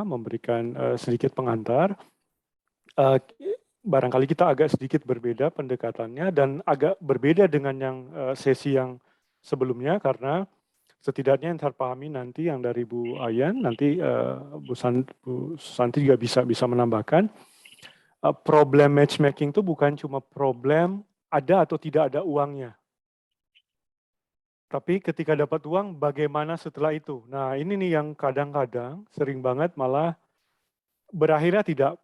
memberikan sedikit pengantar. Barangkali kita agak sedikit berbeda pendekatannya dan agak berbeda dengan yang sesi yang sebelumnya, karena setidaknya yang terpahami nanti yang dari Bu Ayan, nanti Bu Santi juga bisa menambahkan, problem matchmaking itu bukan cuma problem ada atau tidak ada uangnya, tapi ketika dapat uang bagaimana setelah itu. Nah ini nih yang kadang-kadang sering banget malah berakhirnya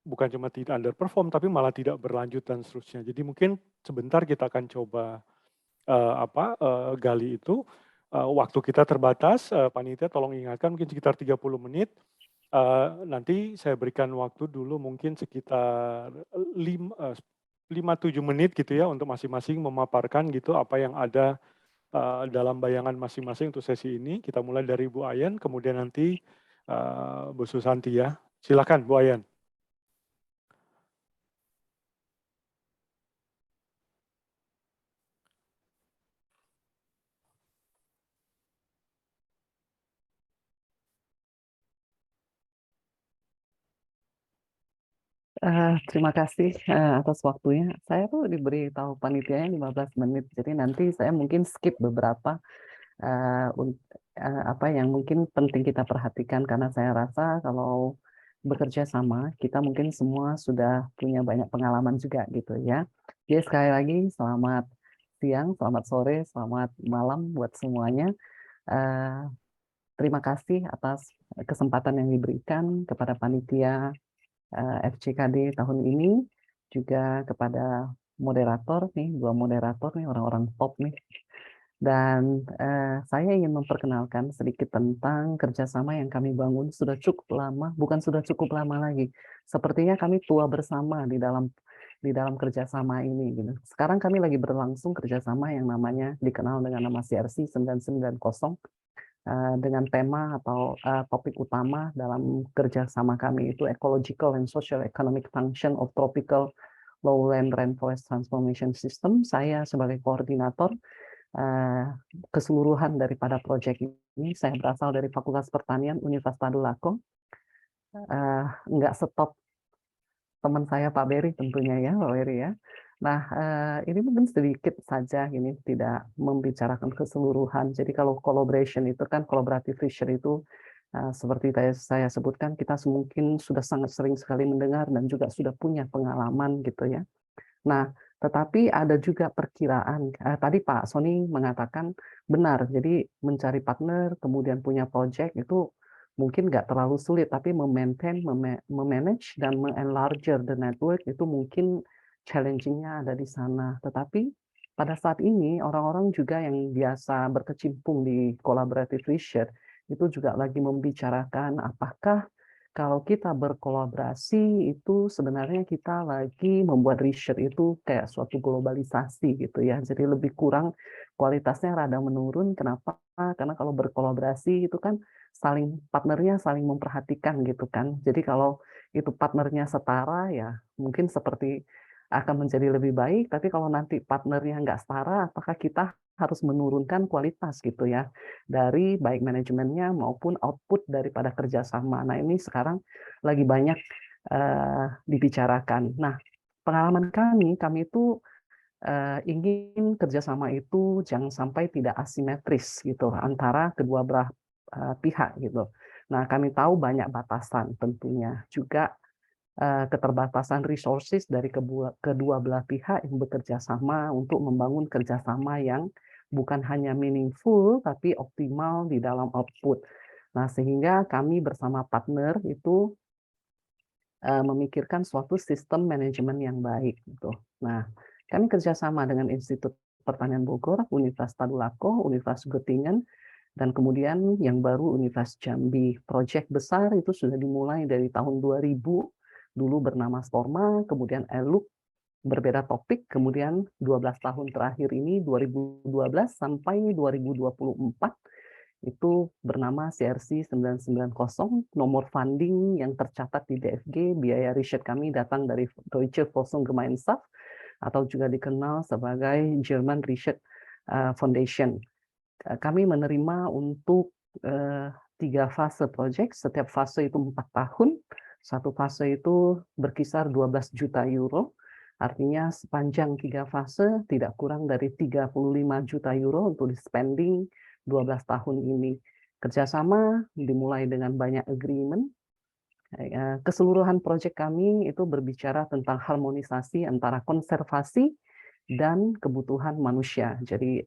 bukan cuma tidak underperform, tapi malah tidak berlanjut dan seterusnya. Jadi mungkin sebentar kita akan coba gali itu. Waktu kita terbatas, panitia tolong ingatkan mungkin sekitar 30 menit. Nanti saya berikan waktu dulu mungkin sekitar 5-7 menit gitu ya untuk masing-masing memaparkan gitu apa yang ada dalam bayangan masing-masing untuk sesi ini. Kita mulai dari Bu Ayan, kemudian nanti Bu Susanti ya. Silakan Bu Ayan. Terima kasih atas waktunya. Saya tuh diberi tahu panitianya 15 menit, jadi nanti saya mungkin skip beberapa apa yang mungkin penting kita perhatikan, karena saya rasa kalau bekerja sama, kita mungkin semua sudah punya banyak pengalaman juga gitu ya. Jadi sekali lagi selamat siang, selamat sore, selamat malam buat semuanya. Eh, Terima kasih atas kesempatan yang diberikan kepada panitia FCKD tahun ini, juga kepada moderator nih, 2 moderator nih, orang-orang top nih. Dan saya ingin memperkenalkan sedikit tentang kerjasama yang kami bangun sudah cukup lama, bukan sudah cukup lama lagi. Sepertinya kami tua bersama di dalam kerjasama ini. Gitu. Sekarang kami lagi berlangsung kerjasama yang namanya dikenal dengan nama CRC 990 dengan tema atau topik utama dalam kerjasama kami itu Ecological and Social Economic Function of Tropical Lowland Rainforest Transformation System. Saya sebagai koordinator keseluruhan daripada proyek ini. Saya berasal dari Fakultas Pertanian Universitas Tadulako. Nggak stop teman saya Pak Beri tentunya ya, Pak Beri ya. Nah, ini mungkin sedikit saja, ini tidak membicarakan keseluruhan. Jadi kalau collaboration itu kan, collaborative research itu seperti saya sebutkan, kita mungkin sudah sangat sering sekali mendengar dan juga sudah punya pengalaman gitu ya. Nah, tetapi ada juga perkiraan. Tadi Pak Sony mengatakan benar, jadi mencari partner, kemudian punya project itu mungkin nggak terlalu sulit, tapi memaintain, memanage, dan enlarge the network itu mungkin challenging-nya ada di sana. Tetapi pada saat ini, orang-orang juga yang biasa berkecimpung di collaborative research, itu juga lagi membicarakan apakah kalau kita berkolaborasi itu sebenarnya kita lagi membuat riset itu kayak suatu globalisasi gitu ya. Jadi lebih kurang kualitasnya rada menurun. Kenapa? Karena kalau berkolaborasi itu kan partnernya saling memperhatikan gitu kan. Jadi kalau itu partnernya setara ya mungkin seperti akan menjadi lebih baik. Tapi kalau nanti partnernya nggak setara, apakah kita harus menurunkan kualitas gitu ya dari baik manajemennya maupun output daripada kerjasama. Nah ini sekarang lagi banyak dibicarakan. Nah pengalaman kami itu ingin kerjasama itu jangan sampai tidak asimetris gitu antara kedua belah pihak gitu. Nah kami tahu banyak batasan tentunya juga keterbatasan resources dari kedua belah pihak yang bekerja sama untuk membangun kerjasama yang bukan hanya meaningful tapi optimal di dalam output. Nah, sehingga kami bersama partner itu memikirkan suatu sistem manajemen yang baik. Gitu. Nah, kami kerjasama dengan Institut Pertanian Bogor, Universitas Tadulako, Universitas Göttingen, dan kemudian yang baru Universitas Jambi. Proyek besar itu sudah dimulai dari tahun 2000, dulu bernama Storma, kemudian Eluk, berbeda topik, kemudian 12 tahun terakhir ini, 2012 sampai 2024, itu bernama CRC 990, nomor funding yang tercatat di DFG, biaya riset kami datang dari Deutsche Forschungsgemeinschaft, atau juga dikenal sebagai German Research Foundation. Kami menerima untuk 3 fase project, setiap fase itu 4 tahun, satu fase itu berkisar 12 juta euro, artinya sepanjang 3 fase tidak kurang dari 35 juta euro untuk di spending 12 tahun ini. Kerjasama dimulai dengan banyak agreement. Keseluruhan proyek kami itu berbicara tentang harmonisasi antara konservasi dan kebutuhan manusia. Jadi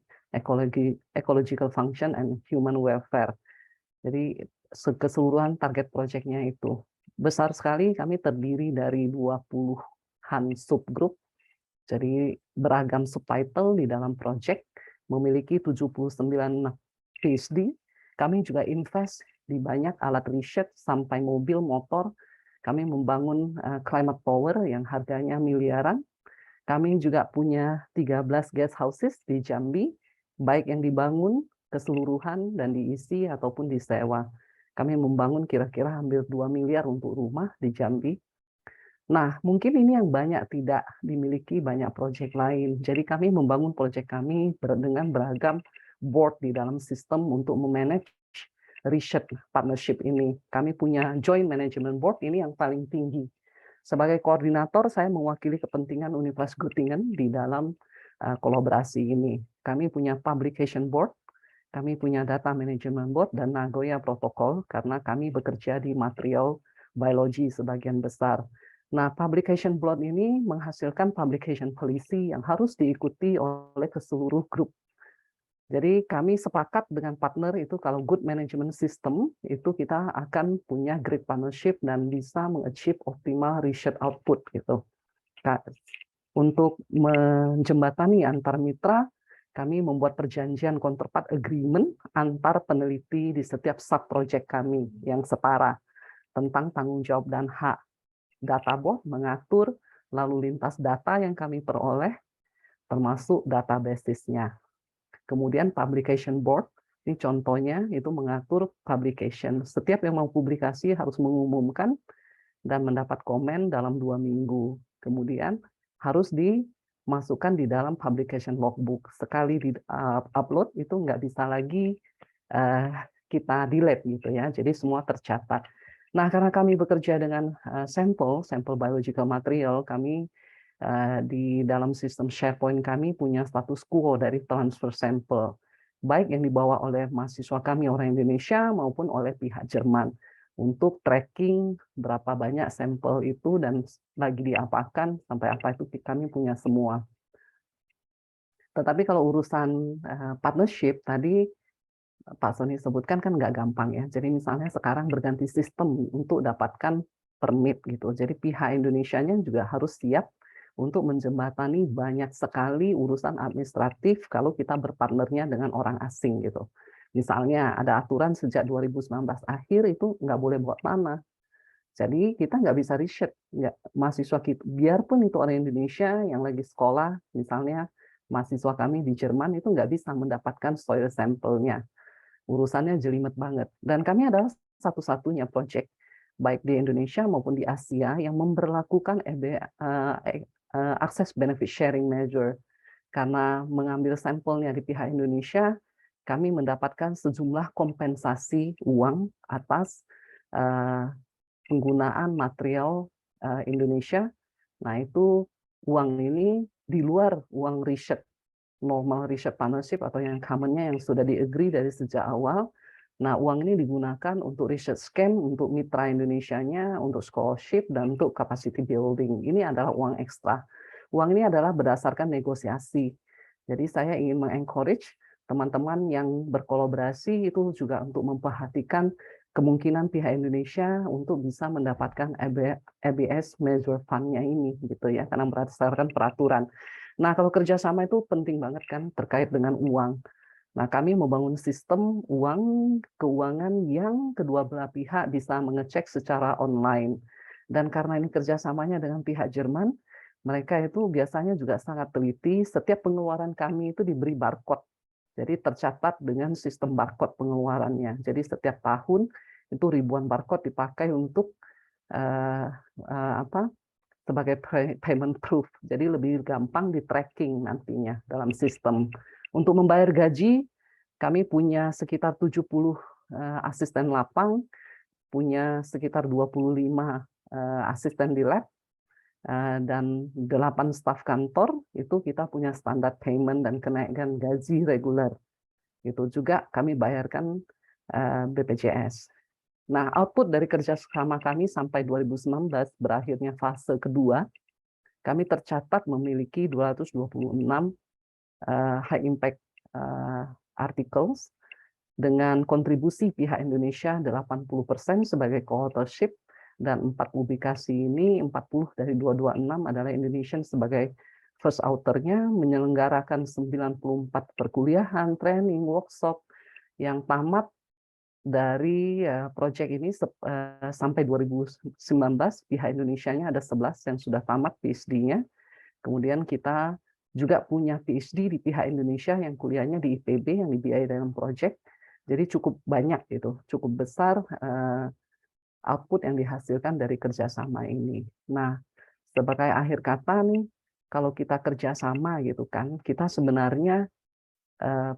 ecological function and human welfare. Jadi keseluruhan target proyeknya itu besar sekali. Kami terdiri dari 20-an subgroup. Jadi beragam subtitle di dalam proyek, memiliki 79 PhD. Kami juga invest di banyak alat riset sampai mobil, motor. Kami membangun climate power yang harganya miliaran. Kami juga punya 13 guest houses di Jambi, baik yang dibangun keseluruhan dan diisi ataupun disewa. Kami membangun kira-kira hampir 2 miliar untuk rumah di Jambi. Nah, mungkin ini yang banyak tidak dimiliki banyak proyek lain. Jadi kami membangun proyek kami dengan beragam board di dalam sistem untuk memanage research partnership ini. Kami punya joint management board, ini yang paling tinggi. Sebagai koordinator, saya mewakili kepentingan Universitas Göttingen di dalam kolaborasi ini. Kami punya publication board, kami punya data management board, dan Nagoya Protocol, karena kami bekerja di material biologi sebagian besar. Nah, publication board ini menghasilkan publication policy yang harus diikuti oleh keseluruh grup. Jadi kami sepakat dengan partner itu kalau good management system itu kita akan punya great partnership dan bisa mengachieve optimal research output gitu. Untuk menjembatani antar mitra, kami membuat perjanjian counterpart agreement antar peneliti di setiap sub project kami yang setara tentang tanggung jawab dan hak. Databot mengatur lalu lintas data yang kami peroleh termasuk database-nya. Kemudian publication board, ini contohnya itu mengatur publication. Setiap yang mau publikasi harus mengumumkan dan mendapat komen dalam 2 minggu. Kemudian harus dimasukkan di dalam publication logbook. Sekali di upload itu nggak bisa lagi kita delete gitu ya. Jadi semua tercatat. Nah, karena kami bekerja dengan sampel biological material, kami di dalam sistem SharePoint kami punya status quo dari transfer sampel, baik yang dibawa oleh mahasiswa kami orang Indonesia maupun oleh pihak Jerman untuk tracking berapa banyak sampel itu dan lagi diapakan sampai apa itu kami punya semua. Tetapi kalau urusan partnership tadi Pak Sony sebutkan kan nggak gampang ya. Jadi misalnya sekarang berganti sistem untuk dapatkan permit gitu. Jadi pihak Indonesianya juga harus siap untuk menjembatani banyak sekali urusan administratif kalau kita berpartnernya dengan orang asing gitu. Misalnya ada aturan sejak 2019 akhir itu nggak boleh bawa tanah. Jadi kita nggak bisa riset, mahasiswa kita, biarpun itu orang Indonesia yang lagi sekolah, misalnya mahasiswa kami di Jerman itu nggak bisa mendapatkan soil sampelnya. Urusannya jelimet banget. Dan kami adalah satu-satunya proyek baik di Indonesia maupun di Asia yang memberlakukan access benefit sharing measure. Karena mengambil sampelnya di pihak Indonesia, kami mendapatkan sejumlah kompensasi uang atas penggunaan material Indonesia. Nah, itu uang ini di luar uang riset, normal research partnership atau yang common-nya yang sudah di-agree dari sejak awal. Nah, uang ini digunakan untuk research scam, untuk mitra Indonesianya, untuk scholarship, dan untuk capacity building. Ini adalah uang ekstra. Uang ini adalah berdasarkan negosiasi. Jadi saya ingin mengencourage teman-teman yang berkolaborasi itu juga untuk memperhatikan kemungkinan pihak Indonesia untuk bisa mendapatkan ABS Measure Fund-nya ini, gitu ya, karena berdasarkan peraturan. Nah, kalau kerjasama itu penting banget kan terkait dengan uang. Nah, kami membangun sistem keuangan yang kedua belah pihak bisa mengecek secara online. Dan karena ini kerjasamanya dengan pihak Jerman, mereka itu biasanya juga sangat teliti. Setiap pengeluaran kami itu diberi barcode. Jadi tercatat dengan sistem barcode pengeluarannya. Jadi setiap tahun itu ribuan barcode dipakai untuk sebagai payment proof. Jadi lebih gampang di tracking nantinya dalam sistem. Untuk membayar gaji, kami punya sekitar 70 asisten lapang, punya sekitar 25 asisten di lab, dan 8 staf kantor, itu kita punya standar payment dan kenaikan gaji reguler. Itu juga kami bayarkan BPJS. Nah, output dari kerjasama kami sampai 2019 berakhirnya fase kedua, kami tercatat memiliki 226 high impact articles dengan kontribusi pihak Indonesia 80% sebagai co-authorship, dan 4 publikasi ini, 40 dari 226 adalah Indonesian sebagai first author-nya, menyelenggarakan 94 perkuliahan, training, workshop yang tamat dari proyek ini sampai 2019, pihak Indonesianya ada 11 yang sudah tamat PhD-nya. Kemudian kita juga punya PhD di pihak Indonesia yang kuliahnya di IPB yang dibiayai dalam proyek. Jadi cukup banyak gitu, cukup besar output yang dihasilkan dari kerjasama ini. Nah, sebagai akhir kata nih, kalau kita kerjasama gitu kan, kita sebenarnya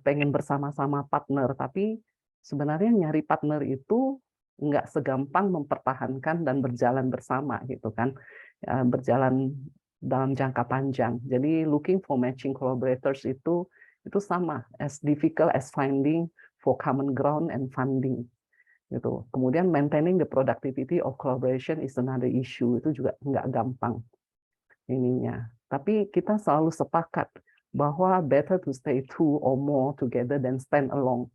pengen bersama-sama partner, tapi sebenarnya nyari partner itu nggak segampang mempertahankan dan berjalan bersama gitu kan, berjalan dalam jangka panjang. Jadi looking for matching collaborators itu sama, as difficult as finding for common ground and funding gitu. Kemudian maintaining the productivity of collaboration is another issue, itu juga nggak gampang ininya. Tapi kita selalu sepakat bahwa better to stay two or more together than stand alone.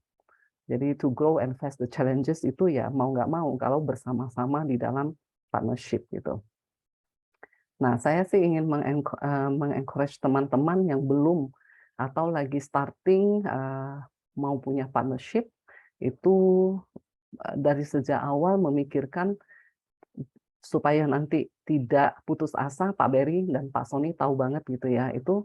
Jadi to grow and face the challenges itu ya mau nggak mau kalau bersama-sama di dalam partnership gitu. Nah, saya sih ingin mengencourage teman-teman yang belum atau lagi starting mau punya partnership itu dari sejak awal memikirkan supaya nanti tidak putus asa. Pak Berry dan Pak Sony tahu banget gitu ya, itu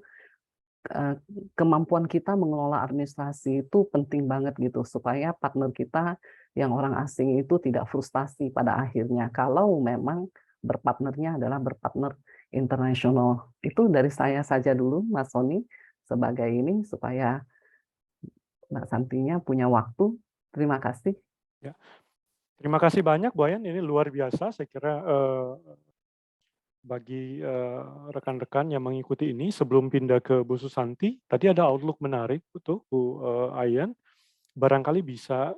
kemampuan kita mengelola administrasi itu penting banget gitu, supaya partner kita yang orang asing itu tidak frustasi pada akhirnya kalau memang berpartnernya adalah berpartner internasional. Itu dari saya saja dulu, Mas Sony, sebagai ini supaya Mbak Santinya punya waktu. Terima kasih. Ya. Terima kasih banyak Bu Ayan, ini luar biasa saya kira bagi rekan-rekan yang mengikuti ini. Sebelum pindah ke Bu Susanti, tadi ada outlook menarik tuh Bu Ayan, barangkali bisa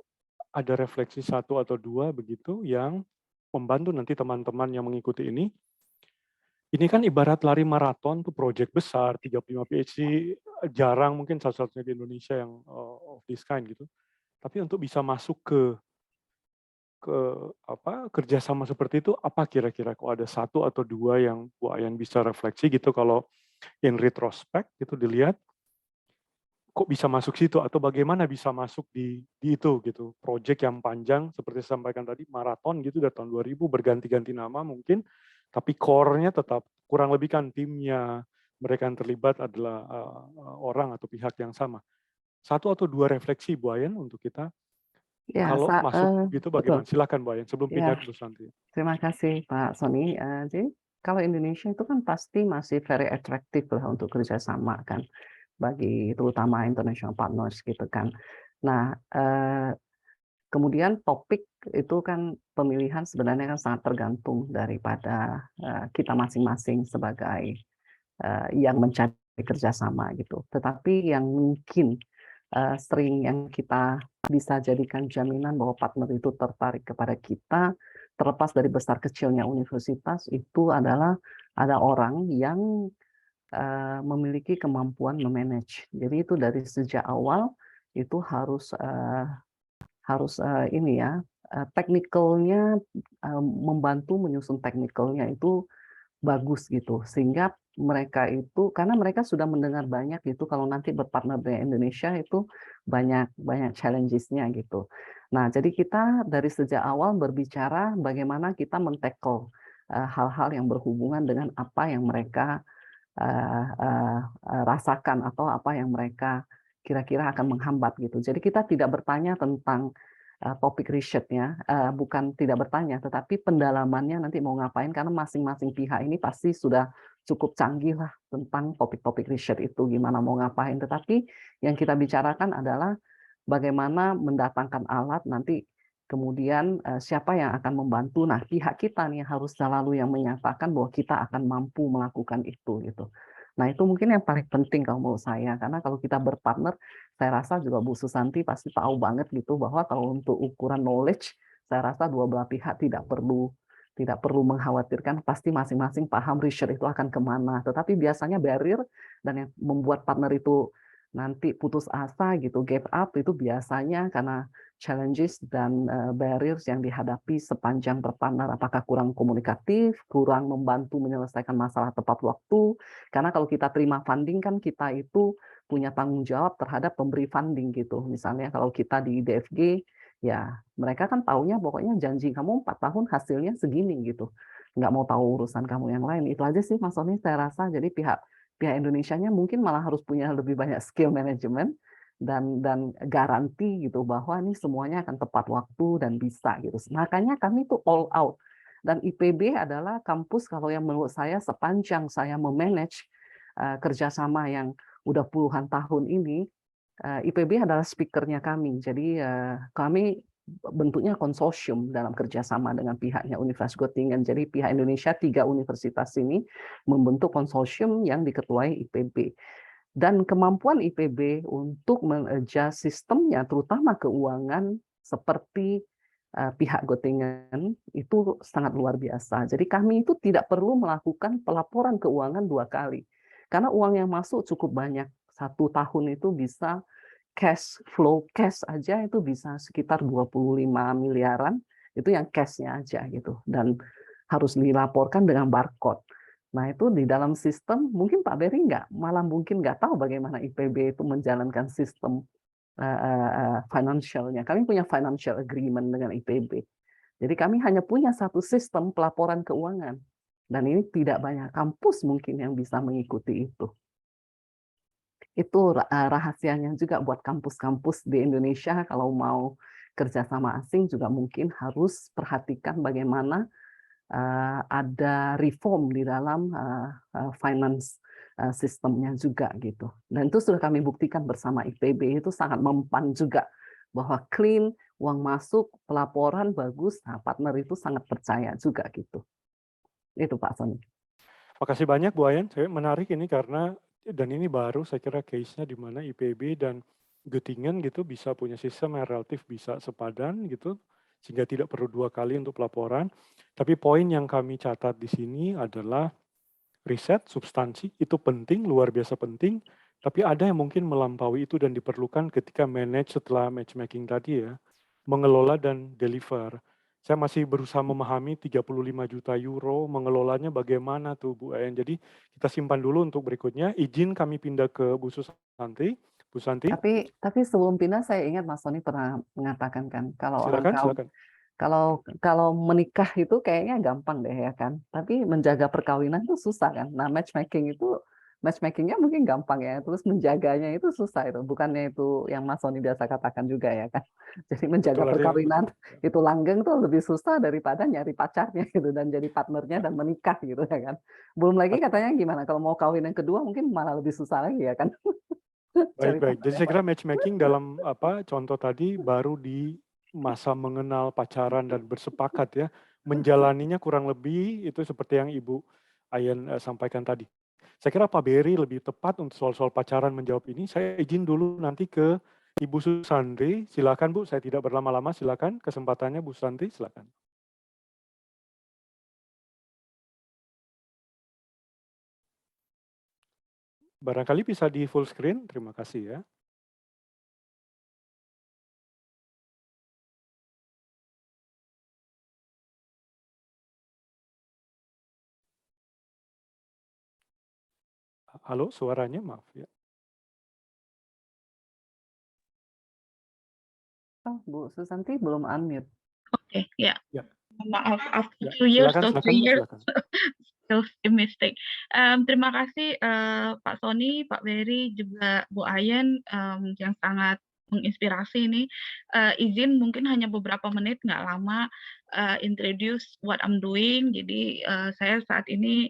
ada refleksi satu atau dua begitu yang membantu nanti teman-teman yang mengikuti ini. Ini kan ibarat lari maraton tuh, proyek besar, 35 PhD, jarang mungkin satu-satunya di Indonesia yang of this kind gitu. Tapi untuk bisa masuk ke kerjasama seperti itu, apa kira-kira kalau ada satu atau dua yang Bu Ayan bisa refleksi gitu, kalau in retrospect gitu dilihat, kok bisa masuk situ atau bagaimana bisa masuk di itu gitu, proyek yang panjang seperti saya sampaikan tadi, maraton gitu dari tahun 2000, berganti-ganti nama mungkin, tapi core-nya tetap kurang lebih kan timnya, mereka yang terlibat adalah orang atau pihak yang sama. Satu atau dua refleksi Bu Ayan untuk kita, Ya, kalau masuk gitu betul. bagaimana? Silakan Bu Ayan sebelum pindah Ya, ke Bu Santi. terima kasih Pak Sony. Jadi kalau Indonesia itu kan pasti masih very attractive lah untuk kerjasama kan, bagi terutama international partners gitu kan. Nah, kemudian topik itu kan pemilihan sebenarnya kan sangat tergantung daripada kita masing-masing sebagai yang mencari kerjasama gitu. Tetapi yang mungkin sering yang kita bisa jadikan jaminan bahwa partner itu tertarik kepada kita, terlepas dari besar kecilnya universitas, itu adalah ada orang yang memiliki kemampuan memanage. Jadi itu dari sejak awal itu harus ini ya, teknikalnya, membantu menyusun teknikalnya itu bagus gitu, sehingga mereka itu, karena mereka sudah mendengar banyak gitu kalau nanti berpartner dengan Indonesia itu banyak challenges-nya gitu. Nah, jadi kita dari sejak awal berbicara bagaimana kita men-tackle hal-hal yang berhubungan dengan apa yang mereka rasakan atau apa yang mereka kira-kira akan menghambat gitu. Jadi kita tidak bertanya tentang topik risetnya, bukan tidak bertanya, tetapi pendalamannya nanti mau ngapain, karena masing-masing pihak ini pasti sudah cukup canggih lah tentang topik-topik riset itu, gimana mau ngapain. Tetapi yang kita bicarakan adalah bagaimana mendatangkan alat, nanti kemudian siapa yang akan membantu. Nah, pihak kita nih harus selalu yang menyatakan bahwa kita akan mampu melakukan itu gitu. Nah, itu mungkin yang paling penting kalau menurut saya, karena kalau kita berpartner, saya rasa juga Bu Susanti pasti tahu banget gitu bahwa kalau untuk ukuran knowledge, saya rasa dua belah pihak tidak perlu mengkhawatirkan, pasti masing-masing paham research itu akan kemana. Tetapi biasanya barrier dan yang membuat partner itu nanti putus asa gitu, gap up, itu biasanya karena challenges dan barriers yang dihadapi sepanjang berpartner, apakah kurang komunikatif, kurang membantu menyelesaikan masalah tepat waktu. Karena kalau kita terima funding kan kita itu punya tanggung jawab terhadap pemberi funding gitu. Misalnya kalau kita di DFG, ya mereka kan taunya pokoknya janji kamu 4 tahun hasilnya segini gitu. Nggak mau tahu urusan kamu yang lain. Itu aja sih Mas Sony saya rasa. Jadi pihak Indonesianya mungkin malah harus punya lebih banyak skill management dan garansi gitu bahwa ini semuanya akan tepat waktu dan bisa gitu. Makanya kami tuh all out. Dan IPB adalah kampus kalau yang menurut saya sepanjang saya memanage kerjasama yang udah puluhan tahun ini, IPB adalah speakernya kami. Jadi kami bentuknya konsorsium dalam kerjasama dengan pihaknya Universitas Göttingen. Jadi pihak Indonesia 3 universitas ini membentuk konsorsium yang diketuai IPB. Dan kemampuan IPB untuk mengadjust sistemnya, terutama keuangan seperti pihak Göttingen, itu sangat luar biasa. Jadi kami itu tidak perlu melakukan pelaporan keuangan 2 kali. Karena uang yang masuk cukup banyak. 1 tahun itu bisa cash flow cash aja itu bisa sekitar 25 miliaran, itu yang cashnya aja gitu, dan harus dilaporkan dengan barcode. Nah itu di dalam sistem mungkin Pak Beri malah mungkin nggak tahu bagaimana IPB itu menjalankan sistem financialnya. Kami punya financial agreement dengan IPB. Jadi kami hanya punya satu sistem pelaporan keuangan. Dan ini tidak banyak kampus mungkin yang bisa mengikuti itu. Itu rahasianya juga buat kampus-kampus di Indonesia kalau mau kerjasama asing juga mungkin harus perhatikan bagaimana ada reform di dalam finance sistemnya juga gitu. Dan itu sudah kami buktikan bersama IPB, itu sangat mempan juga bahwa clean, uang masuk, pelaporan bagus, nah partner itu sangat percaya juga gitu. Itu Pak Sony. Makasih banyak Bu Ayan, saya menarik ini karena dan ini baru saya kira case-nya di mana IPB dan Göttingen gitu bisa punya sistem yang relatif bisa sepadan gitu sehingga tidak perlu 2 kali untuk pelaporan. Tapi poin yang kami catat di sini adalah riset, substansi itu penting, luar biasa penting, tapi ada yang mungkin melampaui itu dan diperlukan ketika manage setelah matchmaking tadi ya, mengelola dan deliver. Saya masih berusaha memahami 35 juta euro, mengelolanya bagaimana tuh Bu Ayan. Jadi kita simpan dulu untuk berikutnya. Izin kami pindah ke Bu Susanti. Bu Santi, Tapi sebelum pindah saya ingat Mas Sony pernah mengatakan kan kalau orang silakan, kaum silakan. kalau menikah itu kayaknya gampang deh ya kan. Tapi menjaga perkawinan itu susah kan. Nah, matchmakingnya mungkin gampang ya. Terus menjaganya itu susah itu. Bukannya itu yang Mas Sony biasa katakan juga ya kan. Jadi menjaga Betul, artinya perkawinan betul. Ya. itu langgeng tuh lebih susah daripada nyari pacarnya gitu dan jadi partnernya dan menikah gitu ya kan. Belum lagi katanya gimana kalau mau kawin yang kedua mungkin malah lebih susah lagi ya kan. Baik, Cari baik. partner Jadi yang saya kira baik. matchmaking dalam contoh tadi baru di masa mengenal pacaran dan bersepakat ya. Menjalaninya kurang lebih itu seperti yang Ibu Ayan sampaikan tadi. Saya kira Pak Beri lebih tepat untuk soal-soal pacaran menjawab ini. Saya izin dulu nanti ke Ibu Susandri. Silakan Bu, saya tidak berlama-lama. Silakan kesempatannya Bu Susandri, silakan. Barangkali bisa di full screen. Terima kasih ya. Halo, suaranya maaf ya. Oh, Bu Susanti belum unmute. Oke, ya. Ya, Maaf, after ya. 2 years Silakan, or silakan 3 Bu, years, silakan. still a mistake. Terima kasih Pak Sony, Pak Beri, juga Bu Ayen yang sangat menginspirasi ini. Izin mungkin hanya beberapa menit, nggak lama, introduce what I'm doing. Jadi saya saat ini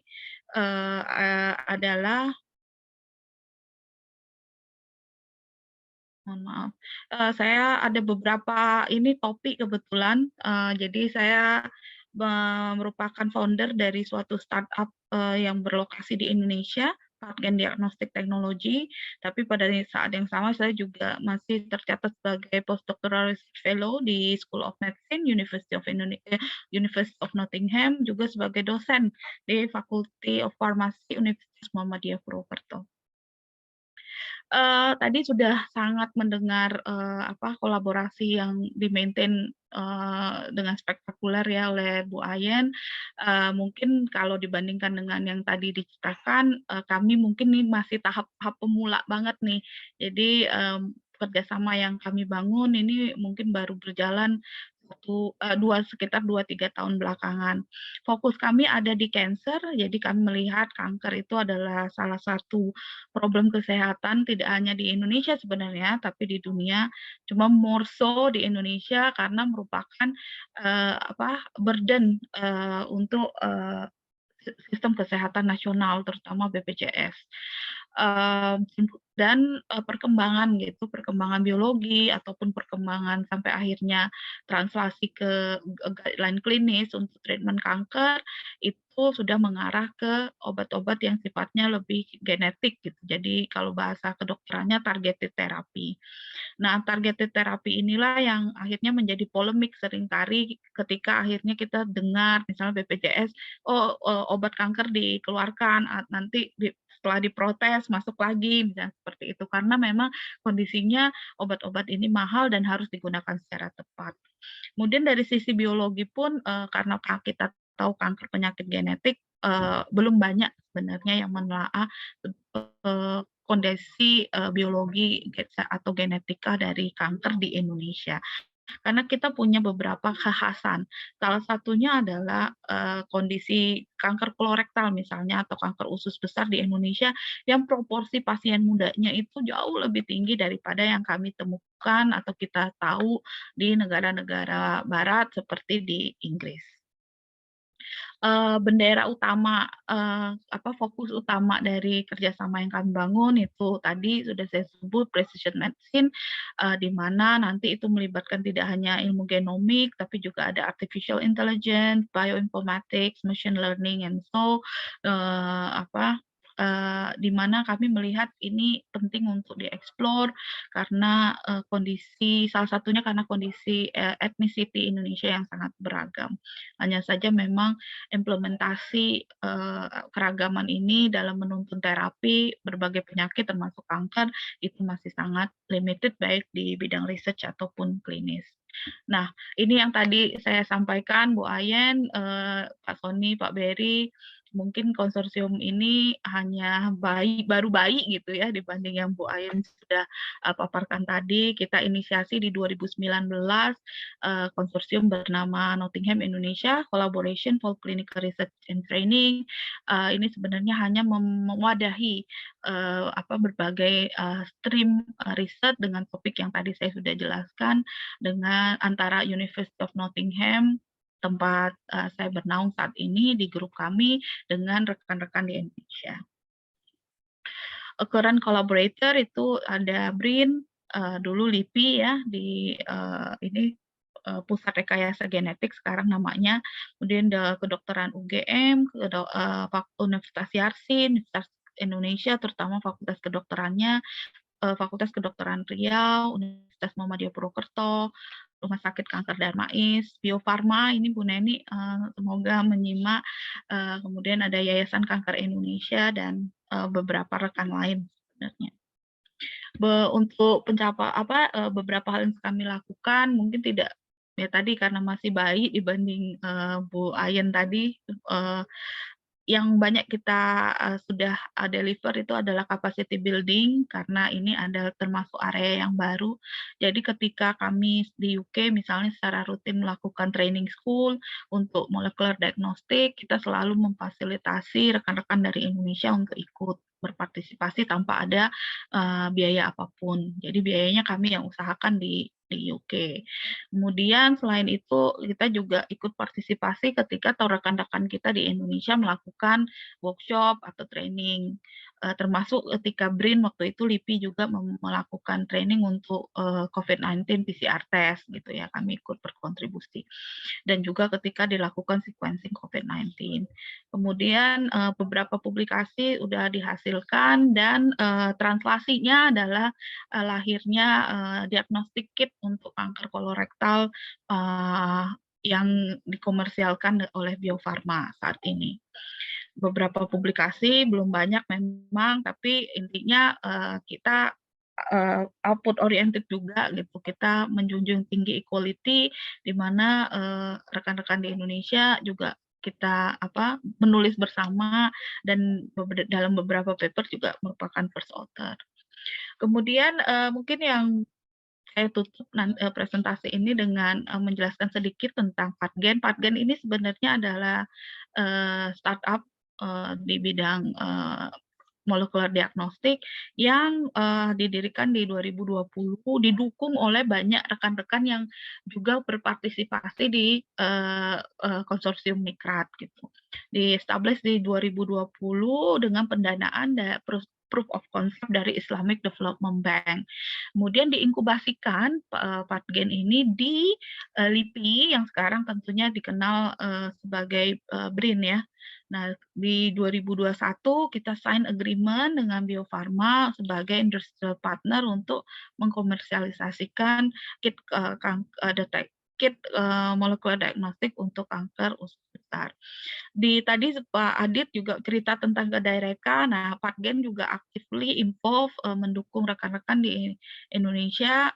adalah Mohon maaf. Saya ada beberapa ini topik kebetulan, jadi saya merupakan founder dari suatu startup, yang berlokasi di Indonesia, Partgen Diagnostic Technology, tapi pada saat yang sama saya juga masih tercatat sebagai postdoctoral research fellow di School of Medicine, University of Nottingham, juga sebagai dosen di Faculty of Pharmacy Universitas Muhammadiyah Purwokerto. Tadi sudah sangat mendengar, kolaborasi yang di-maintain, dengan spektakuler ya oleh Bu Ayen. Mungkin kalau dibandingkan dengan yang tadi diceritakan, kami mungkin nih masih tahap pemula banget nih. Jadi, kerjasama yang kami bangun ini mungkin baru berjalan sekitar 2-3 tahun belakangan. Fokus kami ada di cancer, jadi kami melihat kanker itu adalah salah satu problem kesehatan tidak hanya di Indonesia sebenarnya, tapi di dunia. Cuma more so di Indonesia karena merupakan burden untuk sistem kesehatan nasional, terutama BPJS. Dan perkembangan gitu, perkembangan biologi ataupun perkembangan sampai akhirnya translasi ke guideline klinis untuk treatment kanker itu sudah mengarah ke obat-obat yang sifatnya lebih genetik gitu. Jadi kalau bahasa kedokterannya targeted therapy. Nah, targeted therapy inilah yang akhirnya menjadi polemik seringkali ketika akhirnya kita dengar misalnya BPJS, obat kanker dikeluarkan, nanti setelah diprotes masuk lagi, misalnya seperti itu. Karena memang kondisinya obat-obat ini mahal dan harus digunakan secara tepat. Kemudian dari sisi biologi pun, karena kita tahu kanker penyakit genetik, belum banyak sebenarnya yang menelaah kondisi biologi atau genetika dari kanker di Indonesia. Karena kita punya beberapa kekhasan. Salah satunya adalah kondisi kanker kolorektal misalnya atau kanker usus besar di Indonesia yang proporsi pasien mudanya itu jauh lebih tinggi daripada yang kami temukan atau kita tahu di negara-negara barat seperti di Inggris. Bendera utama, fokus utama dari kerjasama yang kami bangun itu tadi sudah saya sebut precision medicine, di mana nanti itu melibatkan tidak hanya ilmu genomik, tapi juga ada artificial intelligence, bioinformatics, machine learning, and so, di mana kami melihat ini penting untuk dieksplor karena salah satunya karena kondisi ethnicity Indonesia yang sangat beragam. Hanya saja memang implementasi keragaman ini dalam menuntun terapi berbagai penyakit termasuk kanker itu masih sangat limited baik di bidang research ataupun klinis. Nah, ini yang tadi saya sampaikan Bu Ayen, Pak Sony, Pak Berry, mungkin konsorsium ini hanya baru bayi gitu ya dibanding yang Bu Ayen sudah paparkan tadi. Kita inisiasi di 2019 konsorsium bernama Nottingham Indonesia Collaboration for Clinical Research and Training. Ini sebenarnya hanya mewadahi berbagai stream riset dengan topik yang tadi saya sudah jelaskan dengan antara University of Nottingham tempat saya bernaung saat ini di grup kami dengan rekan-rekan di Indonesia. Current collaborator itu ada BRIN, dulu LIPI ya di Pusat Rekayasa Genetik sekarang namanya, kemudian kedokteran UGM, Universitas Yarsi, Universitas Indonesia terutama fakultas kedokterannya, Fakultas Kedokteran Riau, Universitas Muhammadiyah Purwokerto, Rumah Sakit Kanker Darmais, Bio Farma, ini Bu Neni semoga menyimak, kemudian ada Yayasan Kanker Indonesia dan beberapa rekan lain sebenarnya. Untuk beberapa hal yang kami lakukan mungkin tidak ya tadi karena masih bayi dibanding Bu Ayen tadi, yang banyak kita sudah deliver itu adalah capacity building karena ini ada termasuk area yang baru. Jadi ketika kami di UK misalnya secara rutin melakukan training school untuk molecular diagnostic, kita selalu memfasilitasi rekan-rekan dari Indonesia untuk ikut berpartisipasi tanpa ada biaya apapun. Jadi biayanya kami yang usahakan di UK. Kemudian selain itu kita juga ikut partisipasi ketika rekan-rekan kita di Indonesia melakukan workshop atau training. termasuk ketika BRIN waktu itu LIPI juga melakukan training untuk COVID-19 PCR test gitu ya, kami ikut berkontribusi. Dan juga ketika dilakukan sequencing COVID-19. Kemudian beberapa publikasi sudah dihasilkan dan translasinya adalah lahirnya diagnostik kit untuk kanker kolorektal yang dikomersialkan oleh Bio Farma saat ini. Beberapa publikasi belum banyak memang, tapi intinya kita output oriented juga gitu. Kita menjunjung tinggi equality, di mana rekan-rekan di Indonesia juga kita menulis bersama, dan dalam beberapa paper juga merupakan first author. Kemudian mungkin yang saya tutup presentasi ini dengan menjelaskan sedikit tentang PathGen. PathGen ini sebenarnya adalah startup di bidang molekular diagnostik yang didirikan di 2020, didukung oleh banyak rekan-rekan yang juga berpartisipasi di konsorsium Nikrat gitu. Di-establish di 2020 dengan pendanaan proof of concept dari Islamic Development Bank. Kemudian diinkubasikan PathGen ini di LIPI yang sekarang tentunya dikenal sebagai BRIN ya. Nah, di 2021 kita sign agreement dengan Bio Farma sebagai industrial partner untuk mengkomersialisasikan kit molekular diagnostik untuk kanker usus besar. Tadi Pak Adit juga cerita tentang kedirect-an. Nah, PathGen juga actively involve mendukung rekan-rekan di Indonesia.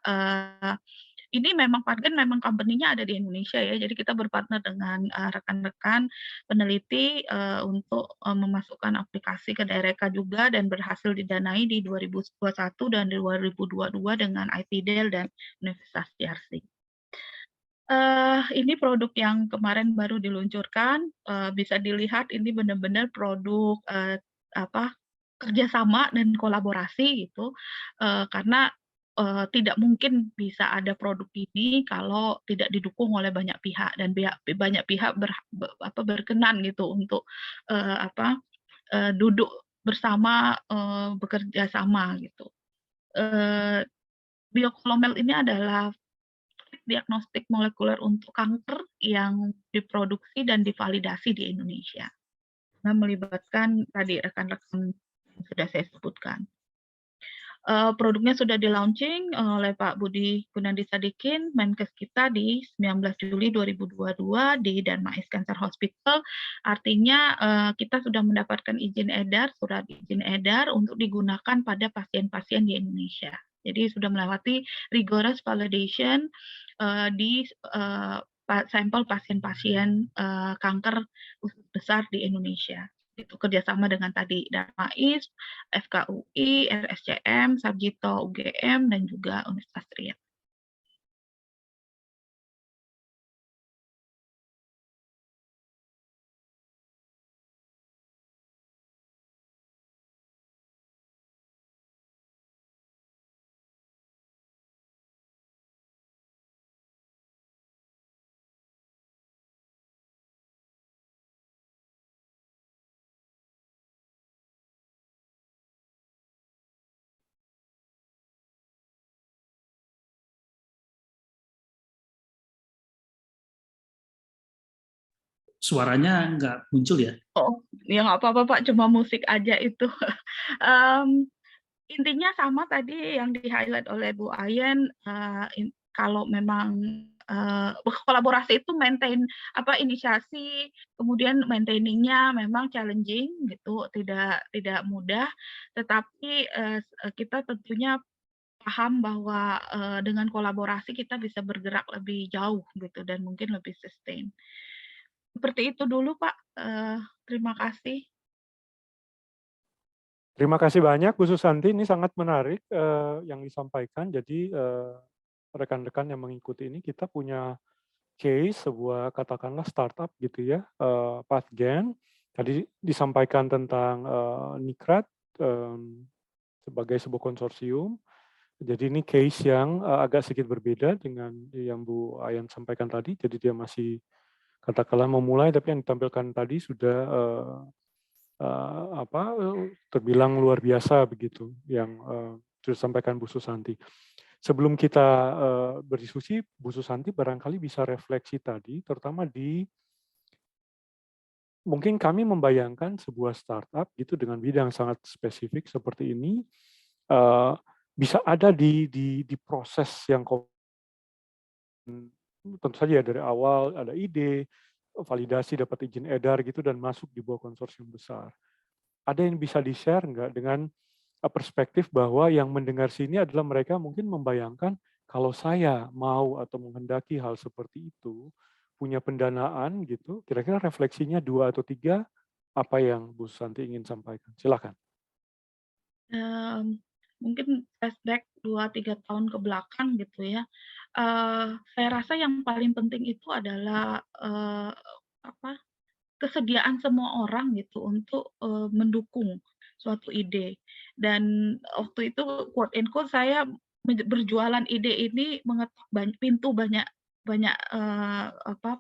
Ini memang PathGen memang company-nya ada di Indonesia ya, jadi kita berpartner dengan rekan-rekan peneliti untuk memasukkan aplikasi ke Direka juga, dan berhasil didanai di 2021 dan 2022 dengan IPDEL dan Universitas JRC. Ini produk yang kemarin baru diluncurkan, bisa dilihat ini benar-benar produk kerjasama dan kolaborasi gitu, karena tidak mungkin bisa ada produk ini kalau tidak didukung oleh banyak pihak, dan banyak pihak berkenan gitu untuk duduk bersama, bekerja sama gitu. Biokolomel ini adalah diagnostik molekuler untuk kanker yang diproduksi dan divalidasi di Indonesia. Nah, melibatkan tadi rekan-rekan yang sudah saya sebutkan. Produknya sudah di-launching oleh Pak Budi Gunadisadikin, Menkes kita di 19 Juli 2022 di Darmais Cancer Hospital. Artinya kita sudah mendapatkan izin edar, surat izin edar untuk digunakan pada pasien-pasien di Indonesia. Jadi sudah melewati rigorous validation di sampel pasien-pasien kanker usus besar di Indonesia. Itu kerjasama dengan tadi Darmais, FKUI, RSCM, Sarjito UGM, dan juga Universitas Riau. Suaranya nggak muncul ya? Oh, ya nggak apa-apa Pak, cuma musik aja itu. Intinya sama tadi yang di-highlight oleh Bu Ayen, kalau memang kolaborasi itu inisiasi, kemudian maintaining-nya memang challenging gitu, tidak mudah, tetapi kita tentunya paham bahwa dengan kolaborasi kita bisa bergerak lebih jauh gitu, dan mungkin lebih sustain. Seperti itu dulu Pak, terima kasih. Terima kasih banyak Bu Susanti, ini sangat menarik yang disampaikan. Jadi rekan-rekan yang mengikuti ini, kita punya case sebuah katakanlah startup gitu ya, PathGen. Tadi disampaikan tentang Nikrat sebagai sebuah konsorsium. Jadi ini case yang agak sedikit berbeda dengan yang Bu Ayan sampaikan tadi. Jadi dia masih katakanlah memulai, tapi yang ditampilkan tadi sudah terbilang luar biasa begitu yang sudah disampaikan Bu Susanti. Sebelum kita berdiskusi, Bu Susanti barangkali bisa refleksi tadi, terutama di mungkin kami membayangkan sebuah startup gitu dengan bidang sangat spesifik seperti ini bisa ada di proses yang tentu saja dari awal ada ide, validasi, dapat izin edar gitu dan masuk di bawah konsorsium besar. Ada yang bisa di-share nggak dengan perspektif bahwa yang mendengar sini adalah mereka mungkin membayangkan kalau saya mau atau menghendaki hal seperti itu, punya pendanaan gitu, kira-kira refleksinya 2 atau 3, apa yang Bu Santi ingin sampaikan? Silakan. Mungkin flashback 2-3 tahun ke belakang gitu ya, saya rasa yang paling penting itu adalah, kesediaan semua orang gitu untuk, mendukung suatu ide. Dan waktu itu quote and quote saya berjualan ide ini mengetuk pintu banyak banyak,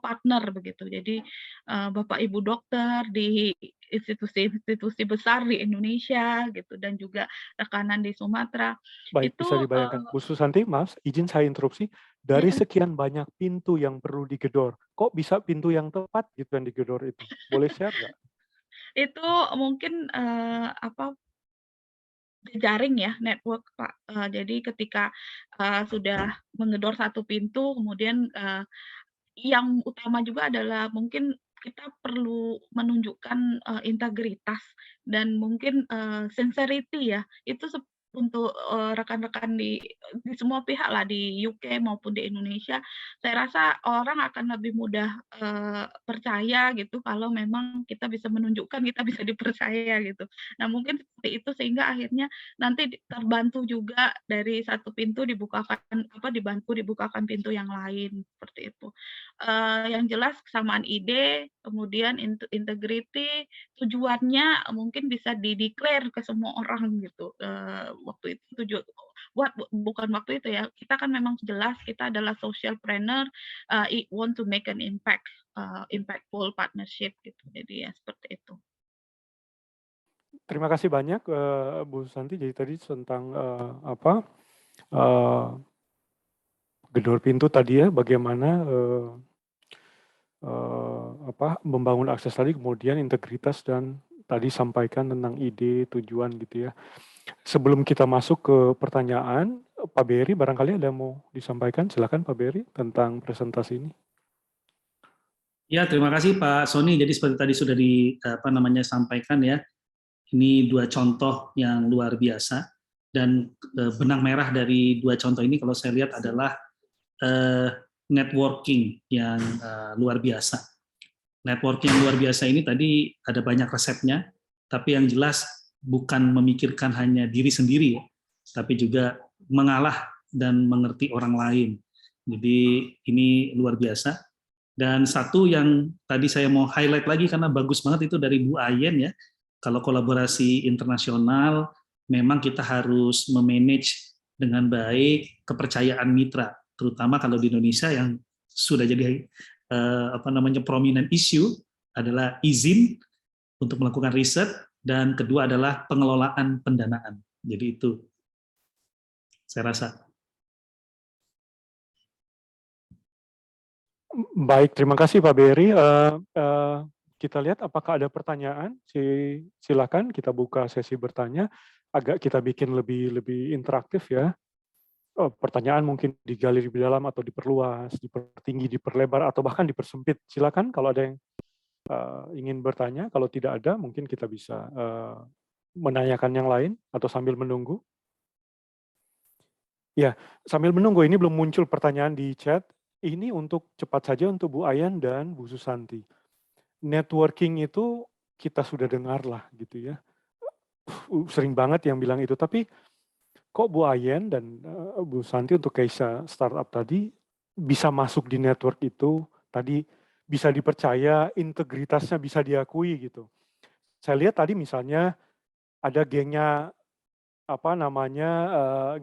partner begitu. Jadi, bapak ibu dokter di institusi-institusi besar di Indonesia gitu dan juga rekanan di Sumatera. Baik, Itu, bisa dibayangkan. Bu Susanti, maaf, izin saya interupsi. Dari iya, sekian banyak pintu yang perlu digedor, kok bisa pintu yang tepat gitu yang digedor itu? Boleh share nggak? itu mungkin, jejaring ya, network, Pak. Jadi ketika, sudah mengedor satu pintu, kemudian, yang utama juga adalah mungkin kita perlu menunjukkan, integritas dan mungkin, sincerity ya, itu untuk, rekan-rekan di semua pihak lah, di UK maupun di Indonesia, saya rasa orang akan lebih mudah, percaya gitu kalau memang kita bisa menunjukkan kita bisa dipercaya gitu. Nah mungkin seperti itu sehingga akhirnya nanti terbantu juga dari satu pintu dibukakan pintu yang lain, seperti itu. Yang jelas kesamaan ide, kemudian integrity, tujuannya mungkin bisa di-declare ke semua orang gitu, waktu itu bukan waktu itu ya, kita kan memang jelas kita adalah socialpreneur, want to make an impact, impactful partnership gitu, jadi ya seperti itu. Terima kasih banyak, Bu Susanti. Jadi tadi tentang, eee, gedor pintu tadi ya, bagaimana, membangun akses tadi, kemudian integritas dan tadi sampaikan tentang ide, tujuan gitu ya. Sebelum kita masuk ke pertanyaan, Pak Beri barangkali ada yang mau disampaikan, silakan Pak Beri tentang presentasi ini. Ya, terima kasih Pak Sony. Jadi seperti tadi sudah sampaikan ya, ini 2 contoh yang luar biasa dan benang merah dari 2 contoh ini kalau saya lihat adalah networking yang luar biasa. Networking yang luar biasa ini tadi ada banyak resepnya, tapi yang jelas bukan memikirkan hanya diri sendiri ya, tapi juga mengalah dan mengerti orang lain. Jadi ini luar biasa. Dan satu yang tadi saya mau highlight lagi karena bagus banget itu dari Bu Ayen ya. Kalau kolaborasi internasional memang kita harus memanage dengan baik kepercayaan mitra, terutama kalau di Indonesia yang sudah jadi prominent issue adalah izin untuk melakukan riset dan kedua adalah pengelolaan pendanaan. Jadi itu saya rasa. Baik, terima kasih Pak Beri. Kita lihat apakah ada pertanyaan. Silakan kita buka sesi bertanya. Agak kita bikin lebih interaktif ya. Pertanyaan mungkin digali lebih dalam atau diperluas, dipertinggi, diperlebar, atau bahkan dipersempit. Silakan kalau ada yang ingin bertanya. Kalau tidak ada, mungkin kita bisa menanyakan yang lain atau sambil menunggu. Ya, sambil menunggu ini belum muncul pertanyaan di chat. Ini untuk cepat saja untuk Bu Ayan dan Bu Susanti. Networking itu kita sudah dengar lah gitu ya. Sering banget yang bilang itu, tapi kok Bu Ayan dan Bu Santi untuk case startup tadi bisa masuk di network itu, tadi bisa dipercaya, integritasnya bisa diakui gitu. Saya lihat tadi misalnya ada gengnya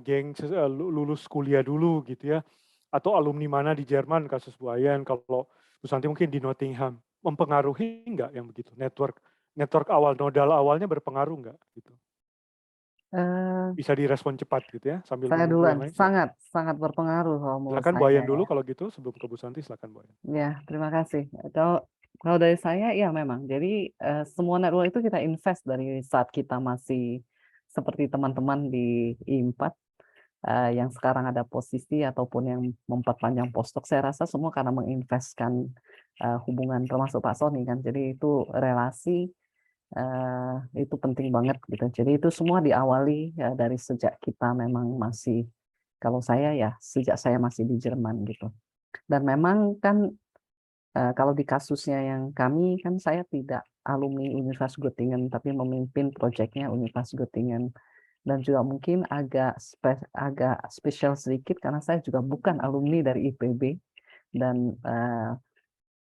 geng lulus kuliah dulu gitu ya, atau alumni mana di Jerman kasus Bu Ayan, kalau Bu Santi mungkin di Nottingham, mempengaruhi nggak yang begitu network awal, nodal awalnya berpengaruh nggak gitu? Eh, Bisa direspon cepat gitu ya, sambil saya menunggu yang duluan, lain, silakan. sangat sangat berpengaruh kalau menurut Silakan Bu saya Ayan dulu ya. kalau gitu sebelum ke Bu Santi, silakan Bu Ayan. Ya, terima kasih. Kalau kalau dari saya ya memang. Jadi semua network itu kita invest dari saat kita masih seperti teman-teman di I4 yang sekarang ada posisi ataupun yang memperpanjang postdoc. Saya rasa semua karena menginvestkan hubungan termasuk Pak Sony kan. Jadi itu relasi itu penting banget gitu. Jadi itu semua diawali dari sejak kita memang masih, kalau saya ya sejak saya masih di Jerman gitu. Dan memang kan kalau di kasusnya yang kami kan saya tidak alumni Universitas Göttingen tapi memimpin proyeknya Universitas Göttingen, dan juga mungkin agak spesial sedikit karena saya juga bukan alumni dari IPB. Dan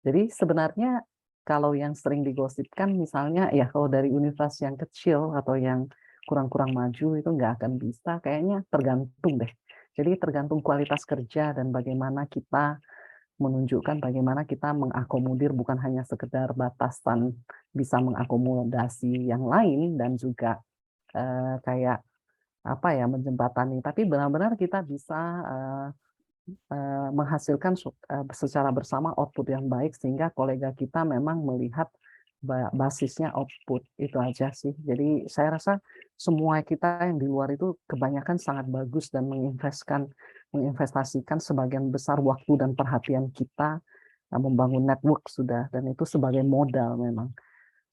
jadi sebenarnya kalau yang sering digosipkan misalnya ya kalau dari universitas yang kecil atau yang kurang-kurang maju itu nggak akan bisa, kayaknya tergantung deh. Jadi tergantung kualitas kerja dan bagaimana kita menunjukkan bagaimana kita mengakomodir bukan hanya sekedar batasan bisa mengakomodasi yang lain dan juga kayak apa ya menjembatani, tapi benar-benar kita bisa menghasilkan secara bersama output yang baik sehingga kolega kita memang melihat basisnya output itu aja sih. Jadi saya rasa semua kita yang di luar itu kebanyakan sangat bagus dan menginvestasikan sebagian besar waktu dan perhatian kita membangun network sudah, dan itu sebagai modal memang.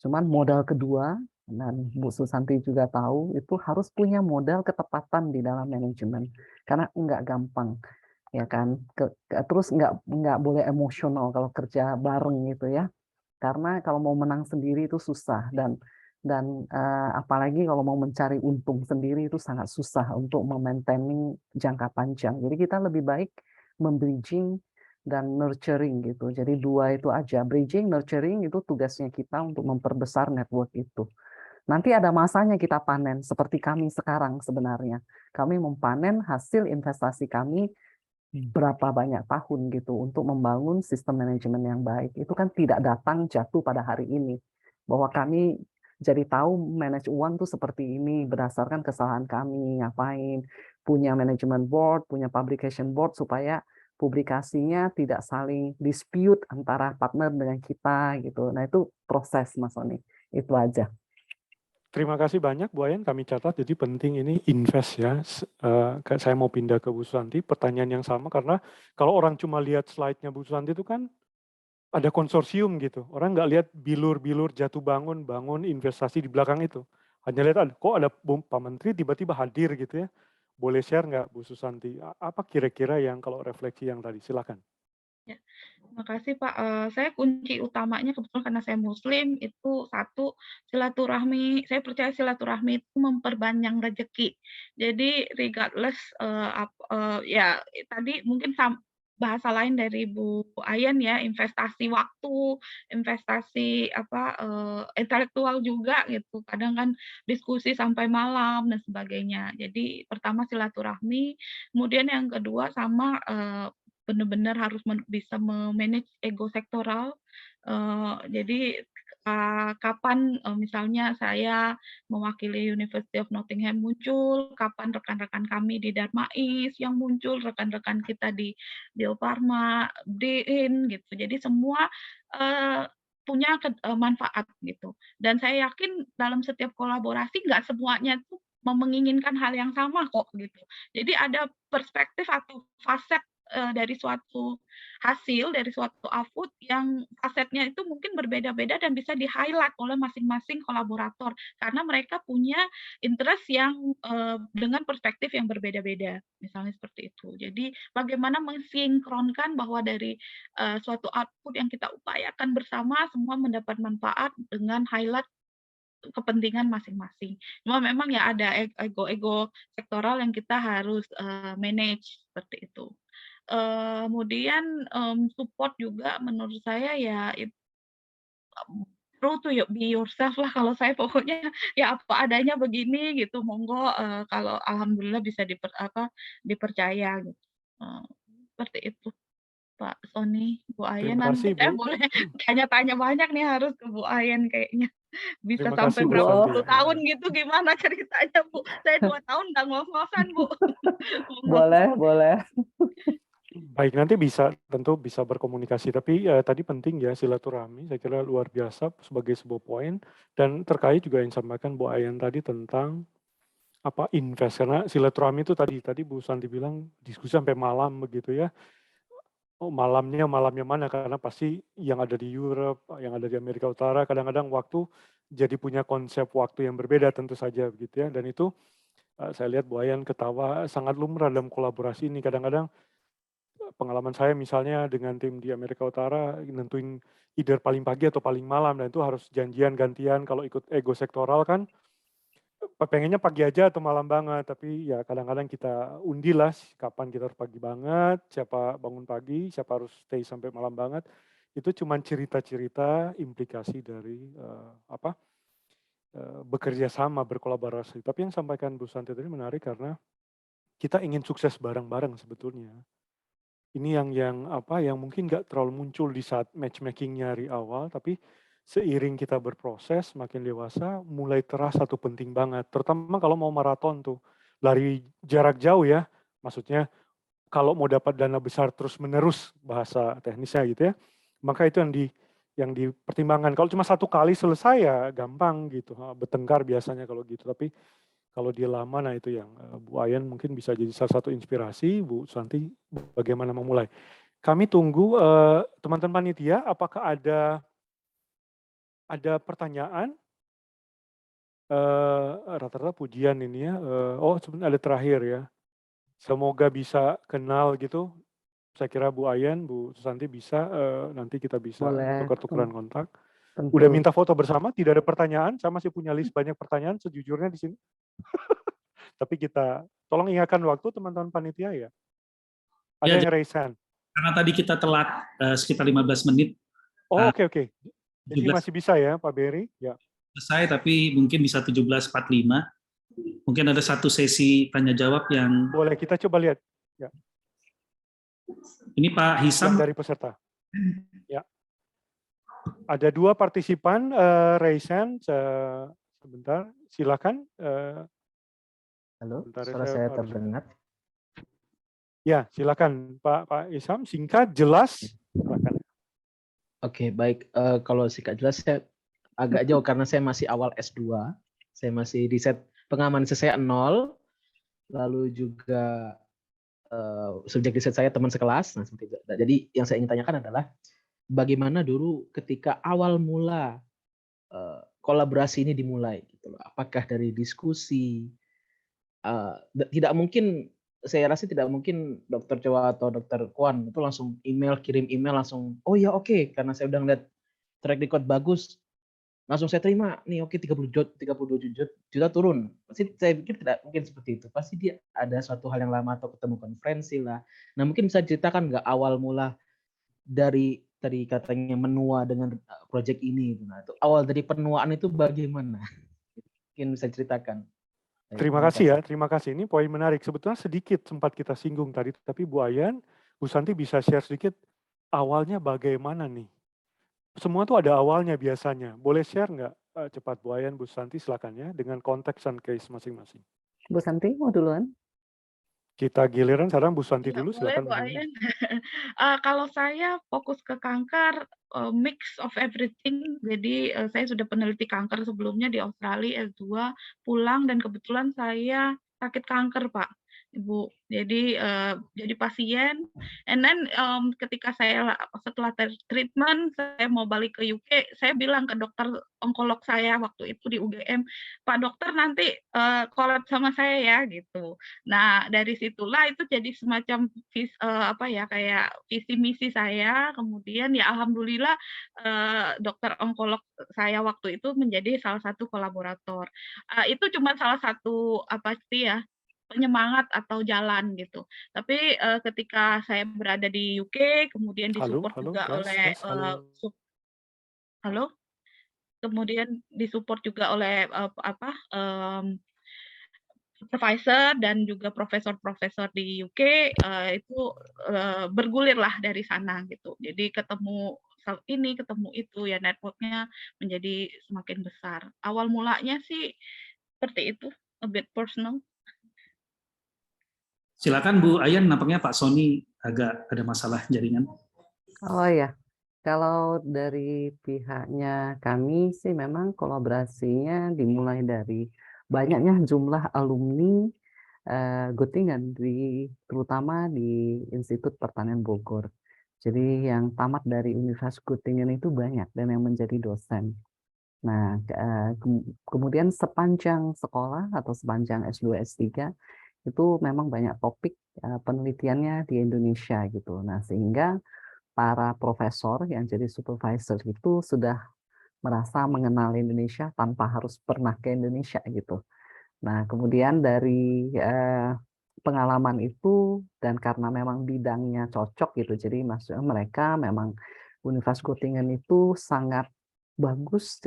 Cuman modal kedua, dan Bu Susanti juga tahu, itu harus punya modal ketepatan di dalam manajemen karena enggak gampang ya kan. Terus nggak boleh emosional kalau kerja bareng gitu ya, karena kalau mau menang sendiri itu susah, dan apalagi kalau mau mencari untung sendiri itu sangat susah untuk memaintaining jangka panjang. Jadi kita lebih baik membridging dan nurturing gitu. Jadi dua itu aja, bridging, nurturing itu tugasnya kita untuk memperbesar network itu. Nanti ada masanya kita panen, seperti kami sekarang sebenarnya. Kami memanen hasil investasi kami berapa banyak tahun gitu untuk membangun sistem manajemen yang baik. Itu kan tidak datang jatuh pada hari ini. Bahwa kami jadi tahu manage uang tuh seperti ini berdasarkan kesalahan kami, ngapain, punya manajemen board, punya publication board supaya publikasinya tidak saling dispute antara partner dengan kita gitu. Nah itu proses Mas Sony, itu aja. Terima kasih banyak Bu Ayan, kami catat. Jadi penting ini invest ya. Saya mau pindah ke Bu Susanti, pertanyaan yang sama karena kalau orang cuma lihat slide-nya Bu Susanti itu kan ada konsorsium gitu. Orang nggak lihat bilur-bilur jatuh bangun, bangun investasi di belakang itu. Hanya lihat kok ada Pak Menteri tiba-tiba hadir gitu ya. Boleh share nggak Bu Susanti? Apa kira-kira yang kalau refleksi yang tadi? Silakan. Ya, terima kasih Pak. Saya kunci utamanya kebetulan karena saya Muslim itu satu silaturahmi. Saya percaya silaturahmi itu memperpanjang rezeki. Jadi regardless ya tadi mungkin bahasa lain dari Bu Ayan ya, investasi waktu, investasi intelektual juga gitu. Kadang kan diskusi sampai malam dan sebagainya. Jadi pertama silaturahmi, kemudian yang kedua sama benar-benar harus bisa memanage ego sektoral. Jadi kapan misalnya saya mewakili University of Nottingham muncul, kapan rekan-rekan kami di Darmais yang muncul, rekan-rekan kita di Bio Farma, BRIN gitu. Jadi semua punya manfaat gitu. Dan saya yakin dalam setiap kolaborasi nggak semuanya tuh menginginkan hal yang sama kok gitu. Jadi ada perspektif atau faset dari suatu hasil, dari suatu output yang asetnya itu mungkin berbeda-beda dan bisa di-highlight oleh masing-masing kolaborator, karena mereka punya interest yang dengan perspektif yang berbeda-beda, misalnya seperti itu. Jadi bagaimana mensinkronkan bahwa dari suatu output yang kita upayakan bersama, semua mendapat manfaat dengan highlight kepentingan masing-masing. Cuma memang ya ada ego-ego sektoral yang kita harus manage, seperti itu. Kemudian support juga menurut saya ya true to be yourself lah kalau saya pokoknya ya apa adanya begini gitu, monggo kalau alhamdulillah bisa dipercaya gitu, seperti itu. Pak Sony, Bu Ayen. Terima Nanti kasih, saya Bu. boleh tanya-tanya banyak nih harus ke Bu Ayen kayaknya. Bisa Terima kasih, sampai Bu berapa Santi. puluh tahun gitu, gimana ceritanya, Bu? Saya 2 tahun nggak ngos-ngosan, Bu. Boleh, boleh. Baik, nanti tentu bisa berkomunikasi, tapi tadi penting ya silaturahmi, saya kira luar biasa sebagai sebuah poin, dan terkait juga yang disampaikan Bu Ayan tadi tentang invest, karena silaturahmi itu tadi Bu Santi bilang diskusi sampai malam begitu ya. Oh, malamnya mana, karena pasti yang ada di Europe, yang ada di Amerika Utara, kadang-kadang waktu jadi punya konsep waktu yang berbeda tentu saja begitu ya, dan itu saya lihat Bu Ayan ketawa sangat lumrah dalam kolaborasi ini. Kadang-kadang pengalaman saya misalnya dengan tim di Amerika Utara nentuin either paling pagi atau paling malam, dan itu harus janjian gantian. Kalau ikut ego sektoral kan pengennya pagi aja atau malam banget, tapi ya kadang-kadang kita undi lah kapan kita harus pagi banget, siapa bangun pagi, siapa harus stay sampai malam banget. Itu cuma cerita-cerita implikasi dari bekerja sama, berkolaborasi. Tapi yang sampaikan Bu Santi tadi menarik karena kita ingin sukses bareng-bareng sebetulnya. Ini yang mungkin nggak terlalu muncul di saat matchmaking-nya dari awal, tapi seiring kita berproses, makin dewasa, mulai terasa tuh penting banget. Terutama kalau mau maraton tuh, lari jarak jauh ya, maksudnya kalau mau dapat dana besar terus-menerus, bahasa teknisnya gitu ya, maka itu yang dipertimbangkan. Kalau cuma satu kali selesai ya gampang gitu, bertengkar biasanya kalau gitu. Tapi kalau dia lama, nah itu yang Bu Ayan mungkin bisa jadi salah satu inspirasi, Bu Santi bagaimana memulai. Kami tunggu teman-teman panitia, apakah ada pertanyaan? Rata-rata pujian ini ya. Sebenarnya ada terakhir ya. Semoga bisa kenal gitu. Saya kira Bu Ayan, Bu Susanti bisa, nanti kita bisa Boleh. tukar-tukaran kontak. Tentu. Udah minta foto bersama, tidak ada pertanyaan. Saya masih punya list banyak pertanyaan sejujurnya di sini. Tapi kita tolong ingatkan waktu teman-teman panitia ya. Ada yang raise hand. Karena tadi kita telat sekitar 15 menit. Oke. Jadi 17 masih bisa ya Pak Berry? Ya. selesai, tapi mungkin bisa 17.45. Mungkin ada satu sesi tanya jawab yang Boleh, kita coba lihat. Ya. Ini Pak Hisam. Yang dari peserta. Ya. Ada 2 partisipan raise hand. Sebentar, silakan. Halo, Sebentar, suara saya terdengar? Ya, silakan Pak Hisam, singkat, jelas. Silakan. Oke, baik. Kalau singkat jelas, saya agak jauh karena saya masih awal S2. Saya masih di set pengalaman saya 0. Lalu juga subjek riset saya teman sekelas. Nah, seperti itu. Jadi yang saya ingin tanyakan adalah bagaimana dulu ketika awal mula kolaborasi ini dimulai, gitu loh. Apakah dari diskusi? Tidak mungkin, saya rasa tidak mungkin Dr. Choa atau Dr. Kwan itu langsung kirim email langsung, oh ya oke, karena saya udah ngeliat track record bagus, langsung saya terima nih, oke 32 juta turun. Pasti saya pikir tidak mungkin seperti itu. Pasti dia ada suatu hal yang lama atau ketemu konferensi lah. Nah mungkin bisa ceritakan nggak awal mula dari tadi katanya menua dengan project ini. Nah, itu awal dari penuaan itu bagaimana? Mungkin bisa ceritakan. Terima kasih. Ini poin menarik. Sebetulnya sedikit sempat kita singgung tadi, tapi Bu Ayan, Bu Santi bisa share sedikit awalnya bagaimana nih? Semua tuh ada awalnya biasanya. Boleh share nggak cepat Bu Ayan, Bu Santi silakan ya, dengan konteks dan case masing-masing. Bu Santi mau duluan? Kita giliran sekarang Bu Santi Ya, dulu, boleh silakan. Bu Ayan. Kalau saya fokus ke kanker, mix of everything. Jadi saya sudah peneliti kanker sebelumnya di Australia S2, pulang dan kebetulan saya sakit kanker Pak, Ibu. Jadi pasien, and then ketika saya setelah treatment, saya mau balik ke UK, saya bilang ke dokter onkolog saya waktu itu di UGM, Pak dokter nanti collab sama saya ya gitu. Nah dari situlah itu jadi semacam kayak visi misi saya. Kemudian ya alhamdulillah dokter onkolog saya waktu itu menjadi salah satu kolaborator. Itu cuma salah satu penyemangat atau jalan gitu. Tapi ketika saya berada di UK, kemudian disupport juga oleh kemudian disupport juga oleh supervisor dan juga profesor-profesor di UK itu bergulirlah dari sana gitu. Jadi ketemu ini, ketemu itu, ya network-nya menjadi semakin besar. Awal mulanya sih seperti itu, a bit personal. Silakan Bu Ayan, nampaknya Pak Sony agak ada masalah jaringan. Oh ya, kalau dari pihaknya kami sih memang kolaborasinya dimulai dari banyaknya jumlah alumni Göttingen terutama di Institut Pertanian Bogor. Jadi yang tamat dari Universitas Göttingen itu banyak dan yang menjadi dosen. Nah, kemudian sepanjang sekolah atau sepanjang S2, S3 itu memang banyak topik penelitiannya di Indonesia gitu. Nah, sehingga para profesor yang jadi supervisor itu sudah merasa mengenal Indonesia tanpa harus pernah ke Indonesia gitu. Nah, kemudian dari pengalaman itu dan karena memang bidangnya cocok gitu, jadi maksudnya mereka memang Universitas Göttingen itu sangat bagus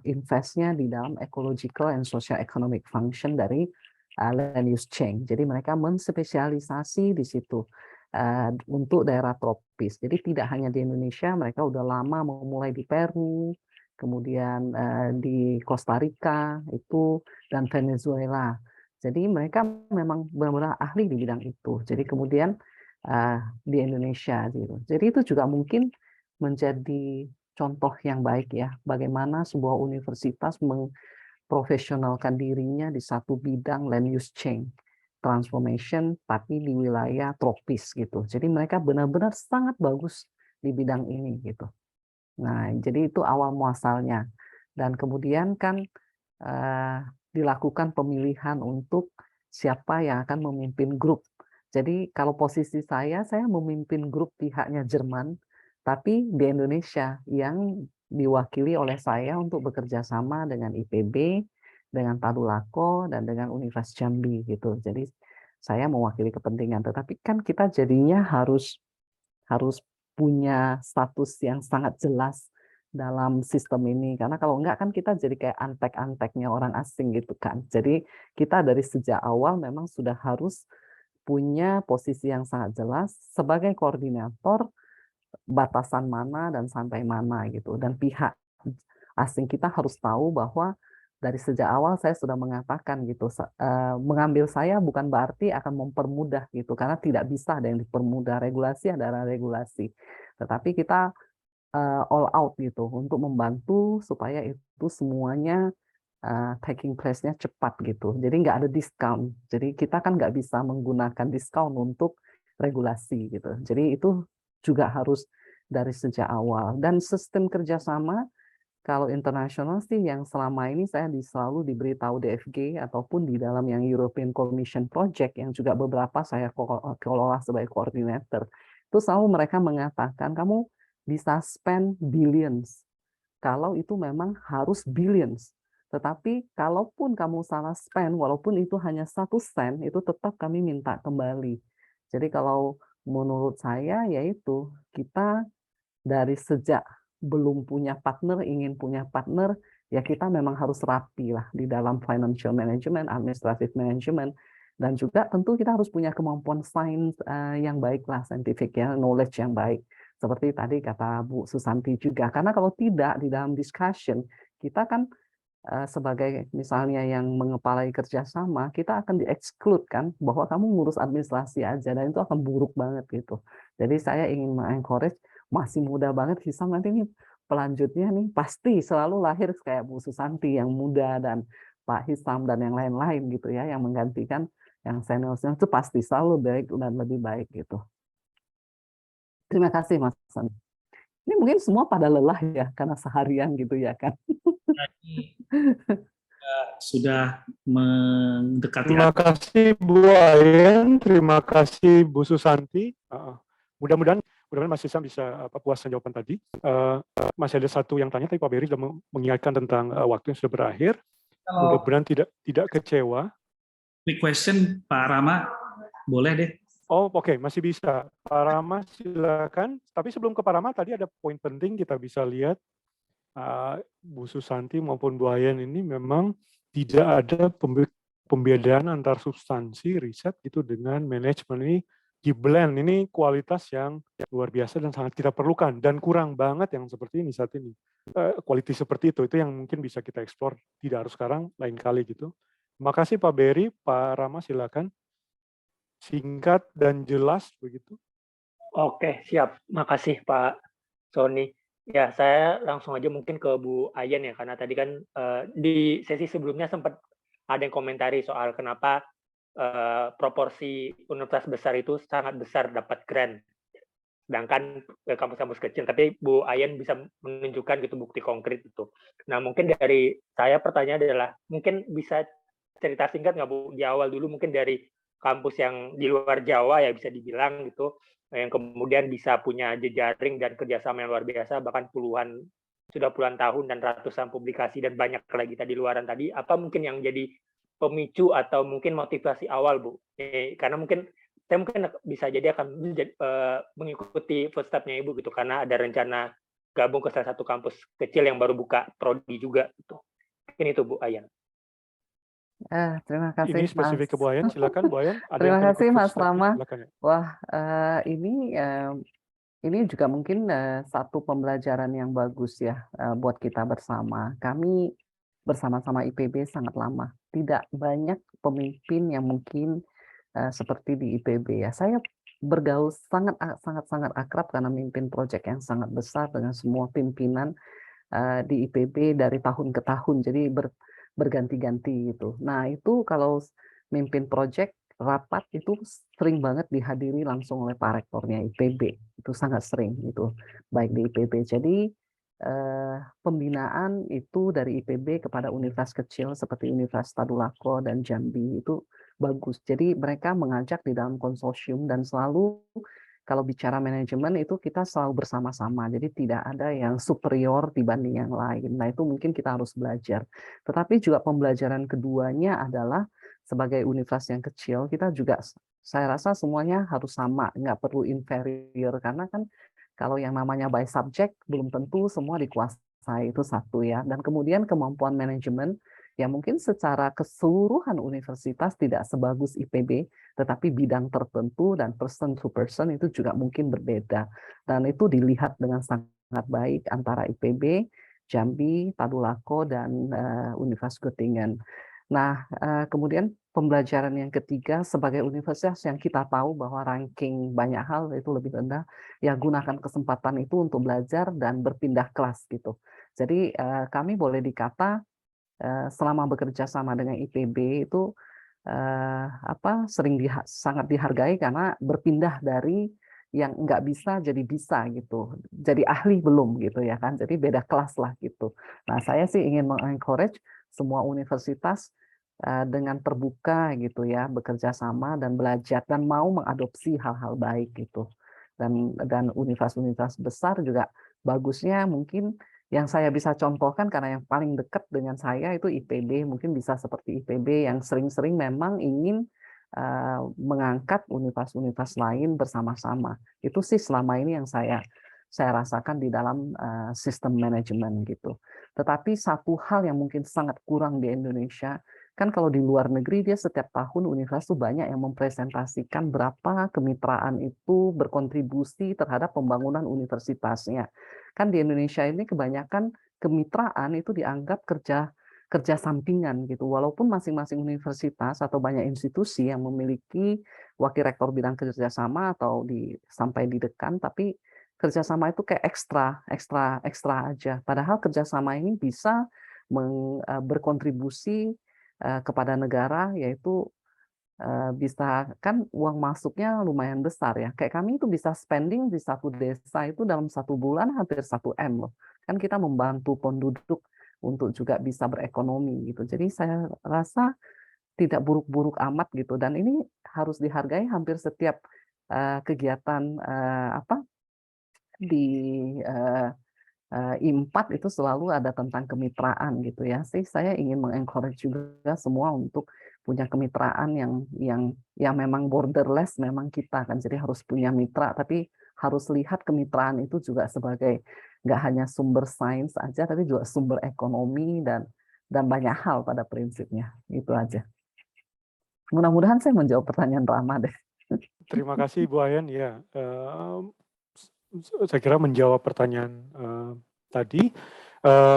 investnya di dalam ecological and social economic function dari land use change. Jadi mereka menspesialisasi di situ untuk daerah tropis. Jadi tidak hanya di Indonesia, mereka udah lama memulai di Peru, kemudian di Costa Rica itu dan Venezuela. Jadi mereka memang benar-benar ahli di bidang itu. Jadi kemudian di Indonesia gitu. Jadi itu juga mungkin menjadi contoh yang baik ya, bagaimana sebuah universitas memprofesionalkan dirinya di satu bidang land use change transformation, tapi di wilayah tropis gitu. Jadi mereka benar-benar sangat bagus di bidang ini gitu. Nah, jadi itu awal muasalnya. Dan kemudian kan dilakukan pemilihan untuk siapa yang akan memimpin grup. Jadi kalau posisi saya memimpin grup pihaknya Jerman, tapi di Indonesia yang diwakili oleh saya untuk bekerja sama dengan IPB, dengan Tadulako, dan dengan Universitas Jambi gitu. Jadi saya mewakili kepentingan, tetapi kan kita jadinya harus punya status yang sangat jelas dalam sistem ini, karena kalau enggak kan kita jadi kayak antek-anteknya orang asing gitu kan. Jadi kita dari sejak awal memang sudah harus punya posisi yang sangat jelas sebagai koordinator, batasan mana dan sampai mana gitu. Dan pihak asing kita harus tahu bahwa dari sejak awal saya sudah mengatakan gitu, mengambil saya bukan berarti akan mempermudah gitu, karena tidak bisa ada yang dipermudah, regulasi adalah regulasi. Tetapi kita all out gitu untuk membantu supaya itu semuanya taking place-nya cepat gitu. Jadi nggak ada diskon. Jadi kita kan nggak bisa menggunakan diskon untuk regulasi gitu. Jadi itu juga harus dari sejak awal. Dan sistem kerjasama kalau internasional sih yang selama ini saya selalu diberitahu DFG ataupun di dalam yang European Commission Project yang juga beberapa saya kelola sebagai koordinator, itu selalu mereka mengatakan kamu bisa spend billions kalau itu memang harus billions. Tetapi kalaupun kamu salah spend, walaupun itu hanya 1 sen, itu tetap kami minta kembali. Jadi kalau menurut saya yaitu kita dari sejak belum punya partner, ingin punya partner, ya kita memang harus rapi lah di dalam financial management, administrative management, dan juga tentu kita harus punya kemampuan sains yang baik lah, scientific ya, knowledge yang baik. Seperti tadi kata Bu Susanti juga, karena kalau tidak di dalam discussion, kita kan sebagai misalnya yang mengepalai kerjasama, kita akan di-exclude kan, bahwa kamu ngurus administrasi aja, dan itu akan buruk banget gitu. Jadi saya ingin mengencourage, masih muda banget Hisam, nanti nih pelanjutnya nih pasti selalu lahir kayak Bu Susanti yang muda dan Pak Hisam dan yang lain-lain gitu ya, yang menggantikan yang senior-senior itu pasti selalu baik dan lebih baik gitu. Terima kasih Mas Son. Ini mungkin semua pada lelah ya karena seharian gitu ya kan. Sudah mendekati. Terima kasih Bu Ayan, terima kasih Bu Susanti. Mudah-mudahan Mas Hisam bisa puas jawaban tadi. Masih ada satu yang tanya, tapi Pak Beri sudah mengingatkan tentang waktu yang sudah berakhir. Mudah-mudahan tidak kecewa. Quick question Pak Rama, boleh deh. Oh oke, masih bisa. Pak Rama silakan. Tapi sebelum ke Pak Rama, tadi ada poin penting kita bisa lihat. Bu Susanti maupun Bu Ayan ini memang tidak ada pembedaan antar substansi riset gitu dengan manajemen ini di-blend. Ini kualitas yang luar biasa dan sangat kita perlukan, dan kurang banget yang seperti ini saat ini. Quality seperti itu yang mungkin bisa kita eksplor, tidak harus sekarang, lain kali gitu. Terima kasih Pak Berry. Pak Rama silakan. Singkat dan jelas begitu. Oke, siap. Makasih Pak Sony. Ya, saya langsung aja mungkin ke Bu Ayen ya, karena tadi kan di sesi sebelumnya sempat ada yang komentari soal kenapa proporsi universitas besar itu sangat besar dapat grant, sedangkan kampus-kampus kecil. Tapi Bu Ayen bisa menunjukkan gitu bukti konkret itu. Nah, mungkin dari saya pertanyaan adalah, mungkin bisa cerita singkat nggak Bu, di awal dulu mungkin dari kampus yang di luar Jawa ya bisa dibilang gitu, yang kemudian bisa punya jejaring dan kerjasama yang luar biasa, bahkan sudah puluhan tahun dan ratusan publikasi dan banyak lagi tadi luaran tadi, apa mungkin yang jadi pemicu atau mungkin motivasi awal Bu? Karena mungkin saya mungkin bisa jadi akan mengikuti footstep-nya Ibu gitu, karena ada rencana gabung ke salah satu kampus kecil yang baru buka prodi juga gitu. Mungkin itu Bu Ayan. Terima kasih Ini spesifik ke Bu Ayan, silakan Bu Ayan. Terima kasih Mas Rama. Silakan, ya. Wah, ini juga mungkin satu pembelajaran yang bagus ya buat kita bersama. Kami bersama-sama IPB sangat lama. Tidak banyak pemimpin yang mungkin seperti di IPB ya. Saya bergaul sangat akrab karena memimpin proyek yang sangat besar dengan semua pimpinan di IPB dari tahun ke tahun. Jadi berganti-ganti gitu. Nah, itu kalau mimpin proyek rapat itu sering banget dihadiri langsung oleh Pak Rektornya IPB. Itu sangat sering gitu, baik di IPB. Jadi pembinaan itu dari IPB kepada universitas kecil seperti Universitas Tadulako dan Jambi itu bagus. Jadi mereka mengajak di dalam konsorsium, dan selalu kalau bicara manajemen itu kita selalu bersama-sama. Jadi tidak ada yang superior dibanding yang lain. Nah, itu mungkin kita harus belajar. Tetapi juga pembelajaran keduanya adalah sebagai universitas yang kecil, kita juga saya rasa semuanya harus sama, nggak perlu inferior, karena kan kalau yang namanya by subject belum tentu semua dikuasai, itu satu ya. Dan kemudian kemampuan manajemen yang mungkin secara keseluruhan universitas tidak sebagus IPB, tetapi bidang tertentu dan person to person itu juga mungkin berbeda. Dan itu dilihat dengan sangat baik antara IPB, Jambi, Tadulako, dan Universitas Göttingen. Nah, kemudian pembelajaran yang ketiga, sebagai universitas yang kita tahu bahwa ranking banyak hal itu lebih rendah, ya gunakan kesempatan itu untuk belajar dan berpindah kelas gitu. Jadi kami boleh dikata selama bekerja sama dengan IPB itu sangat dihargai karena berpindah dari yang nggak bisa jadi bisa gitu, jadi ahli belum gitu ya kan, jadi beda kelas lah gitu. Nah, saya sih ingin mengencourage semua universitas dengan terbuka gitu ya, bekerja sama dan belajar dan mau mengadopsi hal-hal baik gitu. Dan universitas-universitas besar juga bagusnya mungkin yang saya bisa contohkan karena yang paling dekat dengan saya itu IPB, mungkin bisa seperti IPB yang sering-sering memang ingin mengangkat universitas-universitas lain bersama-sama. Itu sih selama ini yang saya rasakan di dalam sistem manajemen gitu. Tetapi satu hal yang mungkin sangat kurang di Indonesia, kan kalau di luar negeri dia setiap tahun universitas itu banyak yang mempresentasikan berapa kemitraan itu berkontribusi terhadap pembangunan universitasnya. Kan di Indonesia ini kebanyakan kemitraan itu dianggap kerja sampingan gitu. Walaupun masing-masing universitas atau banyak institusi yang memiliki wakil rektor bidang kerjasama atau sampai di dekan, tapi kerjasama itu kayak ekstra aja. Padahal kerjasama ini bisa berkontribusi kepada negara, yaitu bisa kan uang masuknya lumayan besar ya. Kayak kami itu bisa spending di satu desa itu dalam 1 bulan hampir 1 M loh. Kan kita membantu penduduk untuk juga bisa berekonomi gitu. Jadi saya rasa tidak buruk-buruk amat gitu. Dan ini harus dihargai hampir setiap kegiatan di I4 itu selalu ada tentang kemitraan gitu ya. Saya ingin mengencourage juga semua untuk punya kemitraan yang memang borderless, memang kita kan jadi harus punya mitra, tapi harus lihat kemitraan itu juga sebagai nggak hanya sumber sains aja, tapi juga sumber ekonomi dan banyak hal pada prinsipnya. Itu aja. Mudah-mudahan saya menjawab pertanyaan Rama deh. Terima kasih Bu Ayan. Ya, saya kira menjawab pertanyaan tadi.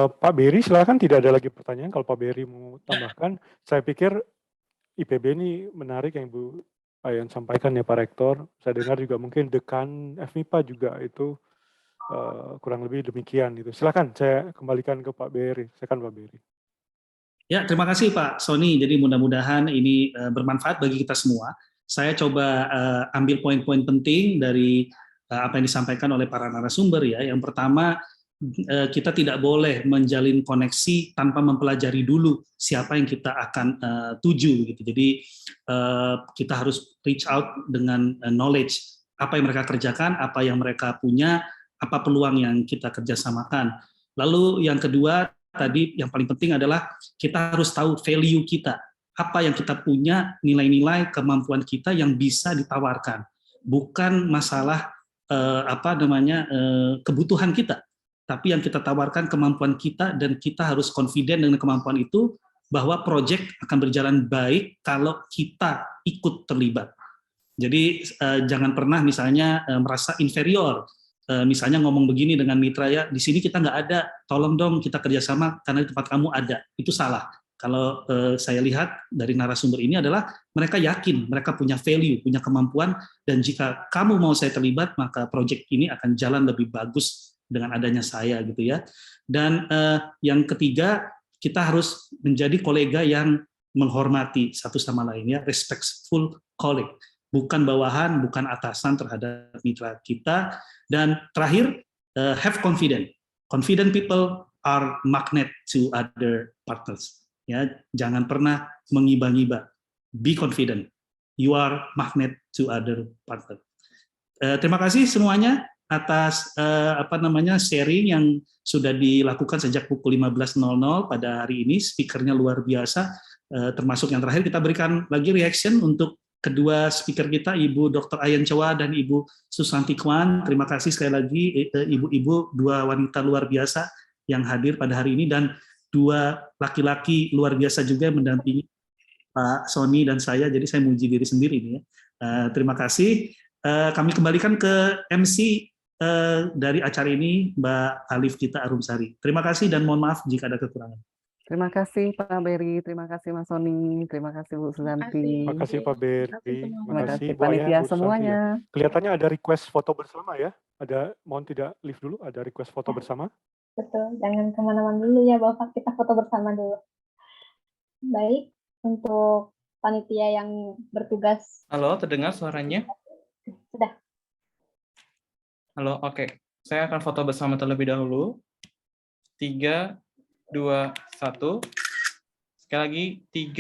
Pak Beri, silakan, tidak ada lagi pertanyaan. Kalau Pak Beri mau tambahkan, saya pikir IPB ini menarik yang Bu Ayan sampaikan ya Pak Rektor. Saya dengar juga mungkin dekan FMIPA juga itu kurang lebih demikian itu. Silakan, saya kembalikan ke Pak Beri. Silakan Pak Beri. Ya, terima kasih Pak Sony. Jadi mudah-mudahan ini bermanfaat bagi kita semua. Saya coba ambil poin-poin penting dari apa yang disampaikan oleh para narasumber ya. Yang pertama, kita tidak boleh menjalin koneksi tanpa mempelajari dulu siapa yang kita akan tuju gitu. Jadi kita harus reach out dengan knowledge, apa yang mereka kerjakan, apa yang mereka punya, apa peluang yang kita kerjasamakan. Lalu yang kedua tadi yang paling penting adalah kita harus tahu value kita, apa yang kita punya, nilai-nilai kemampuan kita yang bisa ditawarkan, bukan masalah kebutuhan kita, tapi yang kita tawarkan kemampuan kita, dan kita harus confident dengan kemampuan itu bahwa proyek akan berjalan baik kalau kita ikut terlibat. Jadi jangan pernah misalnya merasa inferior, misalnya ngomong begini dengan mitra, ya di sini kita nggak ada, tolong dong kita kerjasama karena di tempat kamu ada. Itu salah. Kalau saya lihat dari narasumber ini adalah mereka yakin, mereka punya value, punya kemampuan, dan jika kamu mau saya terlibat, maka proyek ini akan jalan lebih bagus dengan adanya saya gitu ya. Dan yang ketiga, kita harus menjadi kolega yang menghormati satu sama lainnya, respectful colleague, bukan bawahan, bukan atasan terhadap mitra kita. Dan terakhir, have confidence. Confident people are magnet to other partners. Ya, jangan pernah mengiba-ngiba. Be confident. You are magnet to other partners. Terima kasih semuanya atas sharing yang sudah dilakukan sejak pukul 15.00 pada hari ini. Speakernya luar biasa, termasuk yang terakhir kita berikan lagi reaction untuk kedua speaker kita, Ibu Dr. Ayan Chowa dan Ibu Susanti Kwan. Terima kasih sekali lagi ibu-ibu, dua wanita luar biasa yang hadir pada hari ini, dan dua laki-laki luar biasa juga yang mendampingi Pak Sony dan saya. Jadi saya muji diri sendiri ini ya. Terima kasih. Kami kembalikan ke MC dari acara ini, Mbak Alif Gita Arumsari. Terima kasih dan mohon maaf jika ada kekurangan. Terima kasih Pak Beri, terima kasih Mas Sony, terima kasih Bu Susanti. Terima kasih Pak Beri. Terima kasih Bu Ayan, panitia Bu Susanti, semuanya. ya. Kelihatannya ada request foto bersama ya. Mohon tidak live dulu, ada request foto bersama. Betul, jangan kemana-mana dulu ya Bapak, kita foto bersama dulu. Baik, untuk panitia yang bertugas. Halo, terdengar suaranya? Sudah. Halo, oke. Saya akan foto bersama terlebih dahulu. 3, 2, 1. Sekali lagi, 3.